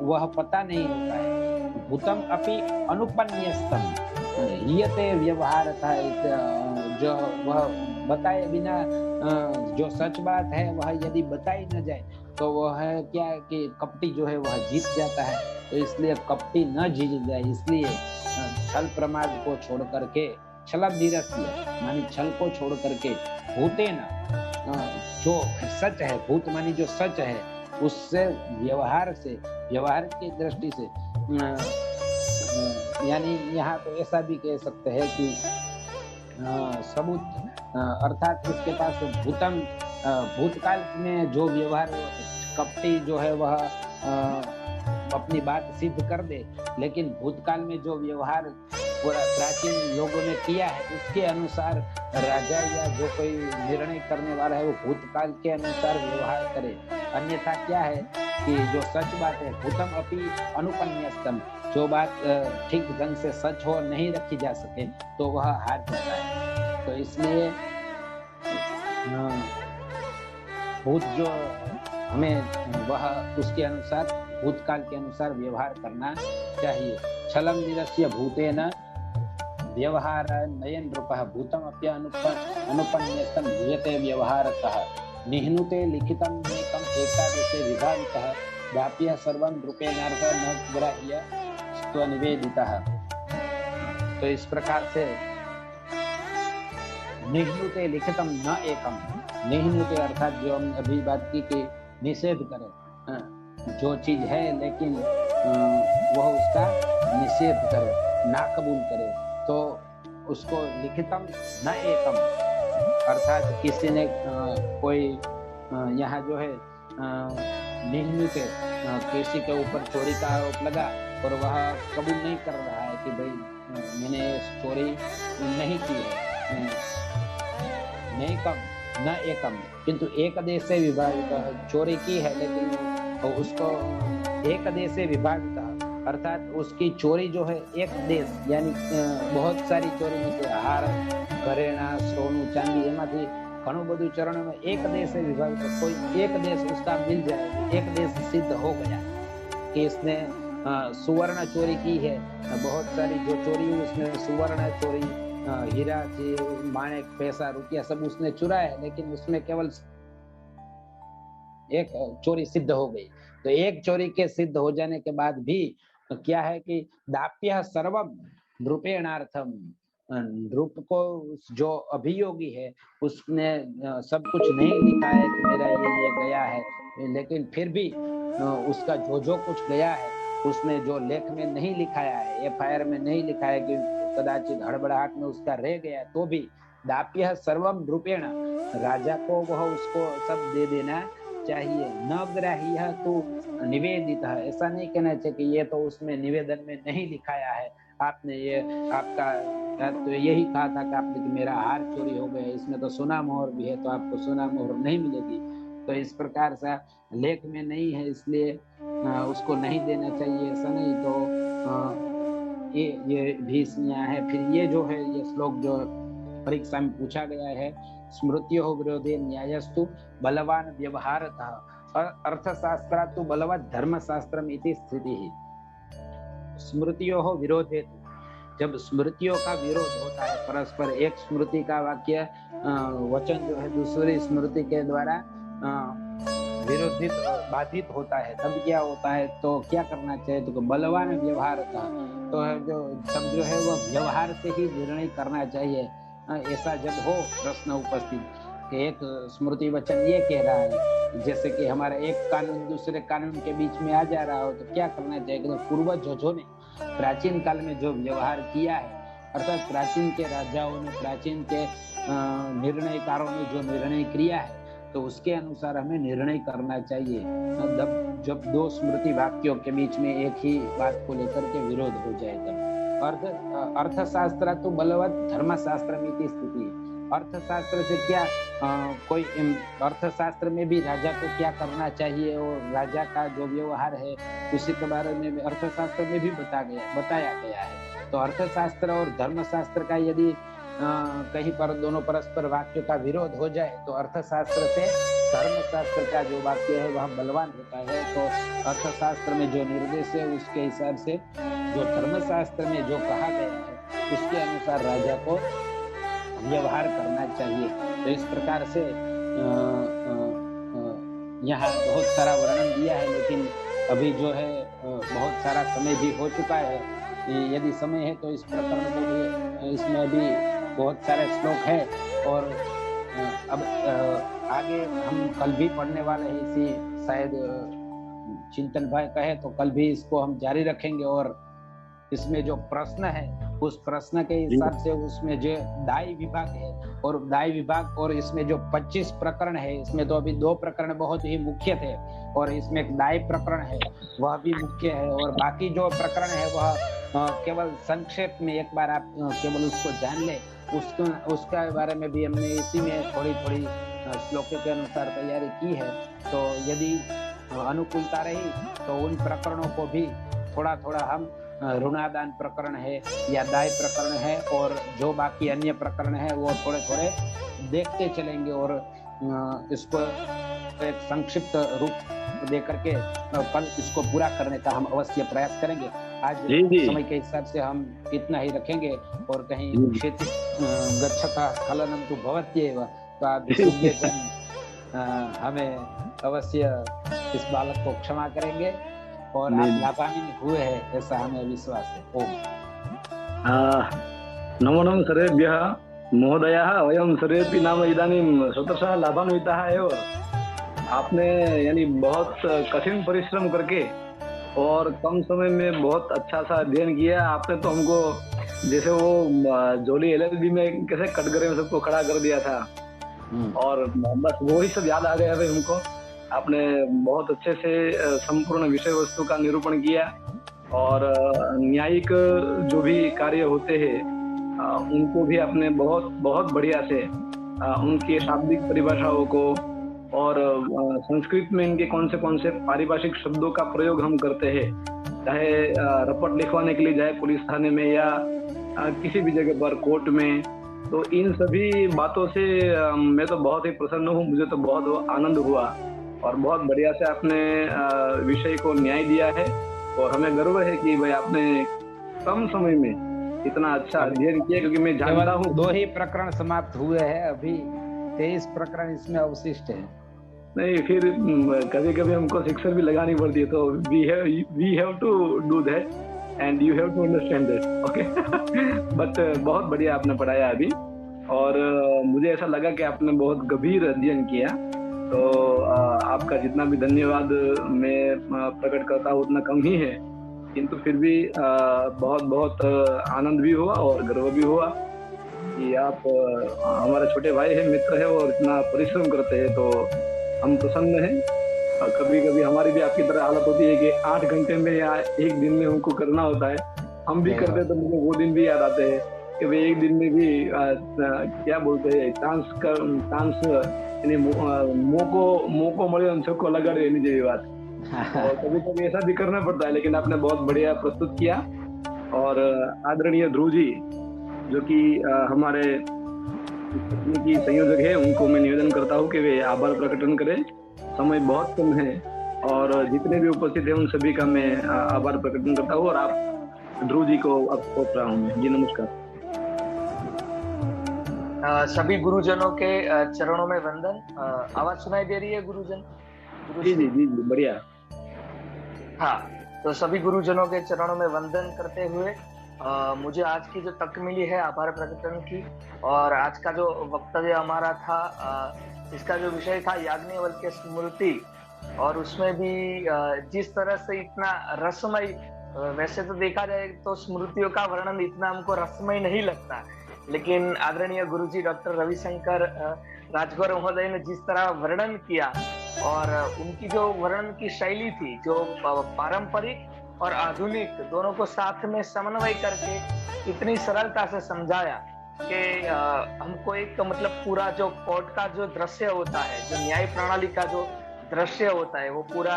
वह पता नहीं होता है। भूतम अपि अनुपन्यस्तम हीयते व्यवहार था, जो वह बताए बिना जो सच बात है वह यदि बताई न जाए तो वह है क्या कि कपटी जो है वह जीत जाता है। तो इसलिए कपटी न जीत जाए, इसलिए छल प्रमाद को छोड़ करके, छलधीरस्य मानी छल को छोड़ करके, भूतेन जो सच है, भूत मानी जो सच है, उससे व्यवहार से, व्यवहार की दृष्टि से, यानी यहाँ तो ऐसा भी कह सकते हैं कि सबूत, अर्थात इसके पास भूतम, भूतकाल में जो व्यवहार कपटी जो है वह अपनी बात सिद्ध कर दे, लेकिन भूतकाल में जो व्यवहार प्राचीन लोगों ने किया है उसके अनुसार राजा या जो कोई निर्णय करने वाला है वो भूतकाल के अनुसार व्यवहार करे। अन्यथा क्या है कि जो सच बात है, भूतम अपि अनुपन्यस्तम, जो बात ठीक ढंग से सच हो नहीं रखी जा सके तो वह हार जाता है। तो इसलिए भूत जो हमें वह उसके अनुसार, भूतकाल के अनुसार व्यवहार करना चाहिए। छलम निरस्य भूतेन व्यवहार नयन रूपः भूतम अप्य अनुपन्यस्तम हीयते व्यवहारतः निह्नुते लिखितम नेकम एकादशे विभावितः व्याप्य सर्वं रूपेणार्थ न ग्राह्य स्वनिवेदितः। तो इस प्रकार से निह्नुते लिखितम न एकम, निह्नुते अर्थात जो हम अभी बात की कि निषेध करे, जो चीज है लेकिन वह उसका निषेध करे, ना कबूल करे, तो उसको लिखितम न एकम, अर्थात किसी ने कोई यहाँ जो है निह्नुते किसी के ऊपर चोरी का आरोप लगा और वह कबूल नहीं कर रहा है कि भाई मैंने चोरी नहीं की है, नहीं कम न एकम, किंतु एक देश से विभाजित, चोरी की है लेकिन उसको एक देश से विभाजित, अर्थात उसकी चोरी जो है एक देश, यानी बहुत सारी चोरी में से हार, घरेणा, सोनू, चांदी, एमांथी घणું બધું चरण में एक देश से विभाजित, कोई एक देश उसका मिल जाए, एक देश सिद्ध हो गया कि इसने सुवर्ण चोरी की है, बहुत सारी जो चोरी हुई उसने सुवर्ण चोरी, हीरा, माणिक, पैसा, रुपया सब उसने चुराया है, लेकिन उसमें केवल एक चोरी सिद्ध हो गई। तो एक चोरी के सिद्ध हो जाने के बाद भी क्या है कि दाप्य सर्वम रूपेणार्थम, रूप को जो अभियोगी है उसने सब कुछ नहीं लिखा है कि मेरा ये गया है, लेकिन फिर भी उसका जो कुछ गया है उसने जो लेख में नहीं लिखाया है, एफआईआर में नहीं लिखा है कि कदाचित हड़बड़ाहट में उसका रह गया, तो भी दाप्य सर्वम रूपेण, राजा को वह उसको सब दे देना चाहिए। न ग्राह्य तो निवेदित है, ऐसा नहीं कहना चाहिए कि ये तो उसमें निवेदन में नहीं लिखाया है, आपने ये आपका तो यही कहा था कि आपने कि मेरा हार चोरी हो गया, इसमें तो सोना मोहर भी है तो आपको सोना मोहर नहीं मिलेगी। तो इस प्रकार से लेख में नहीं है इसलिए उसको नहीं देना चाहिए, ऐसा नहीं। तो ये भी इसमें आया है। फिर ये जो है ये श्लोक जो परीक्षा में पूछा गया है, स्मृत्यो विरोधे न्यायस्तु बलवान व्यवहारतः अर्थशास्त्रा तो बलवत् धर्मशास्त्रम इति स्थिति ही। स्मृतियों विरोधे, जब स्मृतियों का विरोध होता है परस्पर, एक स्मृति का वाक्य वचन जो है दूसरी स्मृति के द्वारा विरोधित बाधित होता है, तब क्या होता है, तो क्या करना चाहिए, तो बलवान व्यवहार था, तो जो तब जो है वह व्यवहार से ही निर्णय करना चाहिए। ऐसा जब हो प्रश्न उपस्थित कि एक स्मृति वचन ये कह रहा है, जैसे कि हमारा एक कानून दूसरे कानून के बीच में आ जा रहा हो, तो क्या करना चाहिए, तो पूर्वजों ने प्राचीन काल में जो व्यवहार किया है, अर्थात प्राचीन के राजाओं ने, प्राचीन के निर्णयकारों ने जो निर्णय किया है, तो उसके अनुसार हमें निर्णय करना चाहिए। जब दो स्मृति वाक्यों के बीच में एक ही बात को लेकर के विरोध हो जाए तब। अर्थशास्त्र तो बलवत् धर्मशास्त्र में की स्थिति। अर्थशास्त्र से क्या कोई अर्थशास्त्र में भी राजा को क्या करना चाहिए और राजा का जो व्यवहार है उसी के बारे में अर्थशास्त्र में भी बताया गया है। तो अर्थशास्त्र और धर्मशास्त्र का यदि कहीं पर दोनों परस्पर वाक्य का विरोध हो जाए तो अर्थशास्त्र से धर्मशास्त्र का जो वाक्य है वह बलवान होता है। तो अर्थशास्त्र में जो निर्देश है उसके हिसाब से जो धर्मशास्त्र में जो कहा गया है उसके अनुसार राजा को व्यवहार करना चाहिए। तो इस प्रकार से यहाँ बहुत सारा वर्णन दिया है, लेकिन अभी जो है बहुत सारा समय भी हो चुका है। यदि समय है तो इस प्रकरण में भी, इसमें भी बहुत सारे श्लोक है और अब आगे हम कल भी पढ़ने वाले हैं। इसी शायद चिंतन भाई कहे तो कल भी इसको हम जारी रखेंगे और इसमें जो प्रश्न है उस प्रश्न के हिसाब से उसमें जो दायी विभाग है और दायी विभाग और इसमें जो 25 प्रकरण है, इसमें तो अभी 2 प्रकरण बहुत ही मुख्य थे और इसमें एक दायी प्रकरण है वह भी मुख्य है और बाकी जो प्रकरण है वह केवल संक्षेप में एक बार आप केवल उसको जान ले। उसका बारे में भी हमने इसी में थोड़ी श्लोकों के अनुसार तैयारी की है। तो यदि अनुकूलता रही तो उन प्रकरणों को भी थोड़ा हम ऋणादान प्रकरण है या दाय प्रकरण है और जो बाकी अन्य प्रकरण है वो थोड़े देखते चलेंगे और इसको एक संक्षिप्त रूप दे करके कल इसको पूरा करने का हम अवश्य प्रयास करेंगे। आज समय के हिसाब से हम इतना ही रखेंगे और कहीं क्षेत्र गच्छता स्खलनम तो भवत्येव, तो आप हमें अवश्य इस बालक को क्षमा करेंगे और आप लाभान्वित हुए हैं ऐसा हमें विश्वास है। ओम नमो नमः सर्वेभ्यः महोदयाः, वयं सर्वेपि नाम इदानीं स्वतः लाभान्विताः एव। आपने यानी बहुत कठिन परिश्रम करके और कम समय में बहुत अच्छा सा अध्ययन किया। आपने तो हमको जैसे वो जोली LLB में कैसे कटघरे में सबको खड़ा कर दिया था और बस वो ही सब याद आ गया भाई हमको। आपने बहुत अच्छे से संपूर्ण विषय वस्तु का निरूपण किया और न्यायिक जो भी कार्य होते हैं उनको भी आपने बहुत बढ़िया से उनकी शाब्दिक परिभाषाओं को और संस्कृत में इनके कौन से पारिभाषिक शब्दों का प्रयोग हम करते हैं, चाहे रपट लिखवाने के लिए जाए पुलिस थाने में या किसी भी जगह पर कोर्ट में, तो इन सभी बातों से मैं तो बहुत ही प्रसन्न हूँ। मुझे तो बहुत आनंद हुआ और बहुत बढ़िया से आपने विषय को न्याय दिया है और हमें गर्व है कि भाई आपने कम समय में इतना अच्छा अध्ययन किया, क्योंकि मैं जानता हूँ 2 ही प्रकरण समाप्त हुए हैं, अभी 23 प्रकरण इसमें अवशिष्ट है। नहीं, फिर कभी कभी हमको शिक्षक भी लगानी पड़ती है, तो we have to do that and you have to understand that, okay. But बहुत बढ़िया आपने पढ़ाया अभी और मुझे ऐसा लगा कि आपने बहुत गंभीर अध्ययन किया, तो आपका जितना भी धन्यवाद मैं प्रकट करता हूँ उतना कम ही है, किंतु फिर भी बहुत आनंद भी हुआ और गर्व भी हुआ कि आप हमारे छोटे भाई हैं, मित्र हैं और इतना परिश्रम करते हैं, तो हम प्रसन्न हैं। कभी कभी हमारी भी आपकी तरह हालत होती है कि 8 घंटे में या 1 दिन में हमको करना होता है, हम भी करते हैं, तो मुझे वो दिन भी याद आते हैं कि भाई 1 दिन में भी क्या बोलते हैं चांस यानी मोको મળે અને છક્કો લગાડે એની જેવી વાત। और कभी कभी ऐसा भी करना पड़ता है, लेकिन आपने बहुत बढ़िया प्रस्तुत किया और आदरणीय ध्रुव जी जो कि हमारे तकनीकी संयोजक है, उनको मैं निवेदन करता हूँ कि वे आभार प्रकटन करें। समय बहुत कम है और जितने भी उपस्थित हैं उन सभी का मैं आभार प्रकटन करता हूँ और आप ध्रुव जी को अब सौंप रहा हूँ मैं। जी नमस्कार। सभी गुरुजनों के चरणों में वंदन। आवाज सुनाई दे रही है गुरुजन? जी जी जी जी बढ़िया। हाँ, तो सभी गुरुजनों के चरणों में वंदन करते हुए मुझे आज की जो तक मिली है आभार प्रकटन की, और आज का जो वक्तव्य हमारा था इसका जो विषय था याज्ञवल्क्य स्मृति, और उसमें भी जिस तरह से इतना रसमय, वैसे तो देखा जाए तो स्मृतियों का वर्णन इतना हमको रसमय नहीं लगता, लेकिन आदरणीय गुरुजी डॉक्टर रविशंकर राजगौर महोदय ने जिस तरह वर्णन किया और उनकी जो वर्णन की शैली थी, जो पारंपरिक और आधुनिक दोनों को साथ में समन्वय करके इतनी सरलता से समझाया कि हमको एक मतलब पूरा जो कोर्ट का जो दृश्य होता है, जो न्याय प्रणाली का जो दृश्य होता है, वो पूरा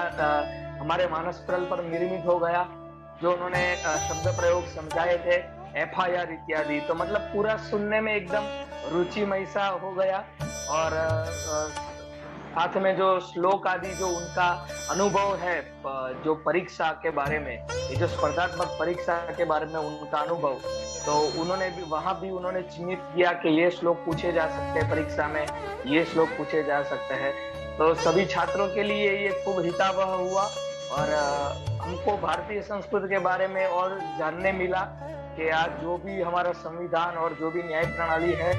हमारे मानस पटल पर निर्मित हो गया। जो उन्होंने शब्द प्रयोग समझाए थे, FIR इत्यादि, तो मतलब पूरा सुनने में एकदम रुचिमय सा हो गया। और साथ में जो श्लोक आदि जो उनका अनुभव है, जो परीक्षा के बारे में, ये जो स्पर्धात्मक परीक्षा के बारे में उनका अनुभव, तो उन्होंने भी वहां भी उन्होंने चिन्हित किया कि ये श्लोक पूछे जा सकते हैं परीक्षा में, ये श्लोक पूछे जा सकते हैं। तो सभी छात्रों के लिए ये खूब हितावह हुआ और हमको भारतीय संस्कृति के बारे में और जानने मिला कि आज जो भी हमारा संविधान और जो भी न्याय प्रणाली है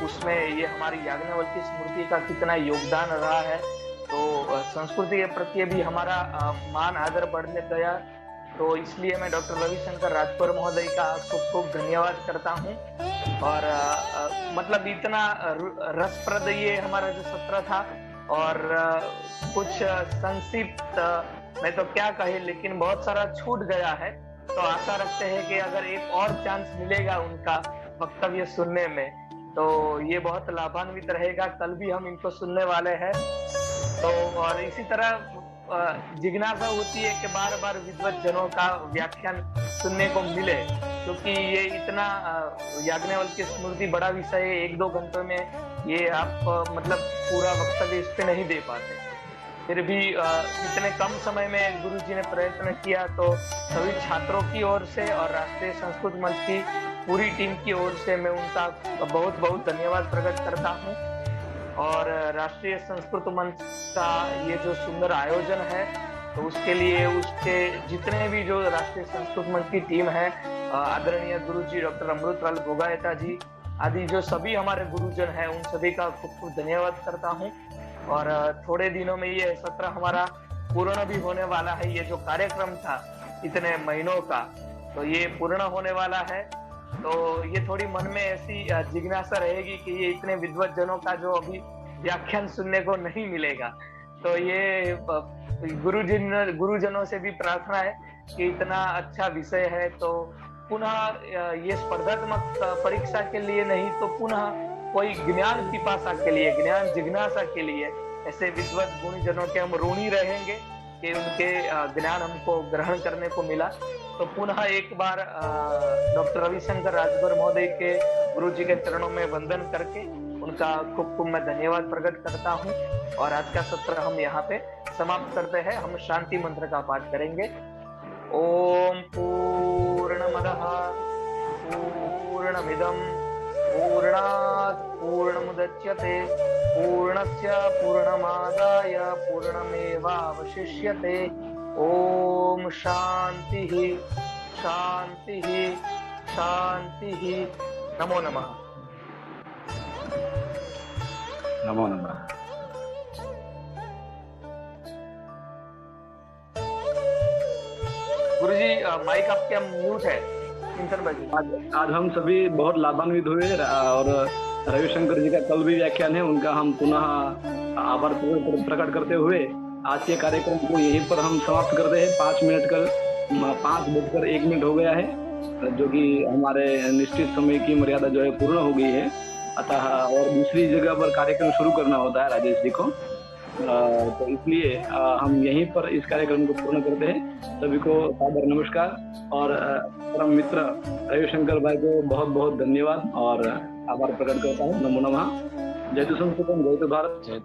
उसमें ये हमारी याज्ञवल्क्य स्मृति का कितना योगदान रहा है। तो संस्कृति के प्रति भी हमारा मान आदर बढ़ने गया। तो इसलिए मैं डॉक्टर रविशंकर राजगौर महोदय का खूब खूब धन्यवाद करता हूँ। और मतलब इतना रसप्रद ये हमारा जो सत्र था, और कुछ संक्षिप्त मैं तो क्या कहे, लेकिन बहुत सारा छूट गया है। तो आशा रखते हैं कि अगर एक और चांस मिलेगा उनका वक्तव्य सुनने में, तो ये बहुत लाभान्वित रहेगा। कल भी हम इनको सुनने वाले हैं। तो और इसी तरह जिज्ञासा होती है कि बार बार विद्वत जनों का व्याख्यान सुनने को मिले, क्योंकि ये इतना याज्ञवल्क्य स्मृति बड़ा विषय है, 1-2 घंटों में ये आप मतलब पूरा वक्तव्य इस पे नहीं दे पाते। फिर भी इतने कम समय में गुरुजी ने प्रयत्न किया, तो सभी छात्रों की ओर से और राष्ट्रीय संस्कृत मंच की पूरी टीम की ओर से मैं उनका बहुत बहुत धन्यवाद प्रकट करता हूँ। और राष्ट्रीय संस्कृत मंच का ये जो सुंदर आयोजन है, तो उसके लिए उसके जितने भी जो राष्ट्रीय संस्कृत मंच की टीम है, आदरणीय गुरुजी डॉक्टर अमृतलाल गोगायता जी आदि जो सभी हमारे गुरुजन हैं, उन सभी का खूब खूब धन्यवाद करता हूँ। और थोड़े दिनों में ये सत्र हमारा पूर्ण भी होने वाला है। ये जो कार्यक्रम था इतने महीनों का, तो ये पूर्ण होने वाला है। तो ये थोड़ी मन में ऐसी जिज्ञासा रहेगी कि ये इतने विद्वत जनों का जो अभी व्याख्यान सुनने को नहीं मिलेगा, तो ये गुरुजनों से भी प्रार्थना है कि इतना अच्छा विषय है, तो पुनः ये स्पर्धात्मक परीक्षा के लिए नहीं, तो पुनः कोई ज्ञान पिपासा के लिए, ज्ञान जिज्ञासा के लिए ऐसे विद्वत गुणीजनों के हम ऋणी रहेंगे कि उनके ज्ञान हमको ग्रहण करने को मिला। तो पुनः एक बार डॉक्टर रविशंकर राजगौर महोदय के गुरु जी के चरणों में वंदन करके उनका खूब खूब मैं धन्यवाद प्रकट करता हूँ। और आज का सत्र हम यहाँ पे समाप्त करते हैं। हम शांति मंत्र का पाठ करेंगे। ओम पूर्णमदः पूर्णमिदं पूर्णात् पूर्णमुदच्यते पूर्णस्य पूर्णमादाय पूर्णमेवावशिष्यते। ओम शांतिः शांतिः शांतिः। नमो नमः। नमो नमः। गुरुजी माइक आपके म्यूट है। चिंतन भाई, आज हम सभी बहुत लाभान्वित हुए और रविशंकर जी का कल भी व्याख्यान है, उनका हम पुनः आभार प्रकट करते हुए आज के कार्यक्रम को यहीं पर हम समाप्त करते हैं। 5:01 हो गया है, जो कि हमारे निश्चित समय की मर्यादा जो है पूर्ण हो गई है। अतः और दूसरी जगह पर कार्यक्रम शुरू करना होता है राजेश जी को। तो इसलिए हम यहीं पर इस कार्यक्रम को पूर्ण करते हैं। सभी को सादर नमस्कार और परम मित्र रविशंकर भाई को बहुत बहुत धन्यवाद और आभार प्रकट करता हूँ। नमो नमः। जय तो संस्कृतम, जय तो भारत। जय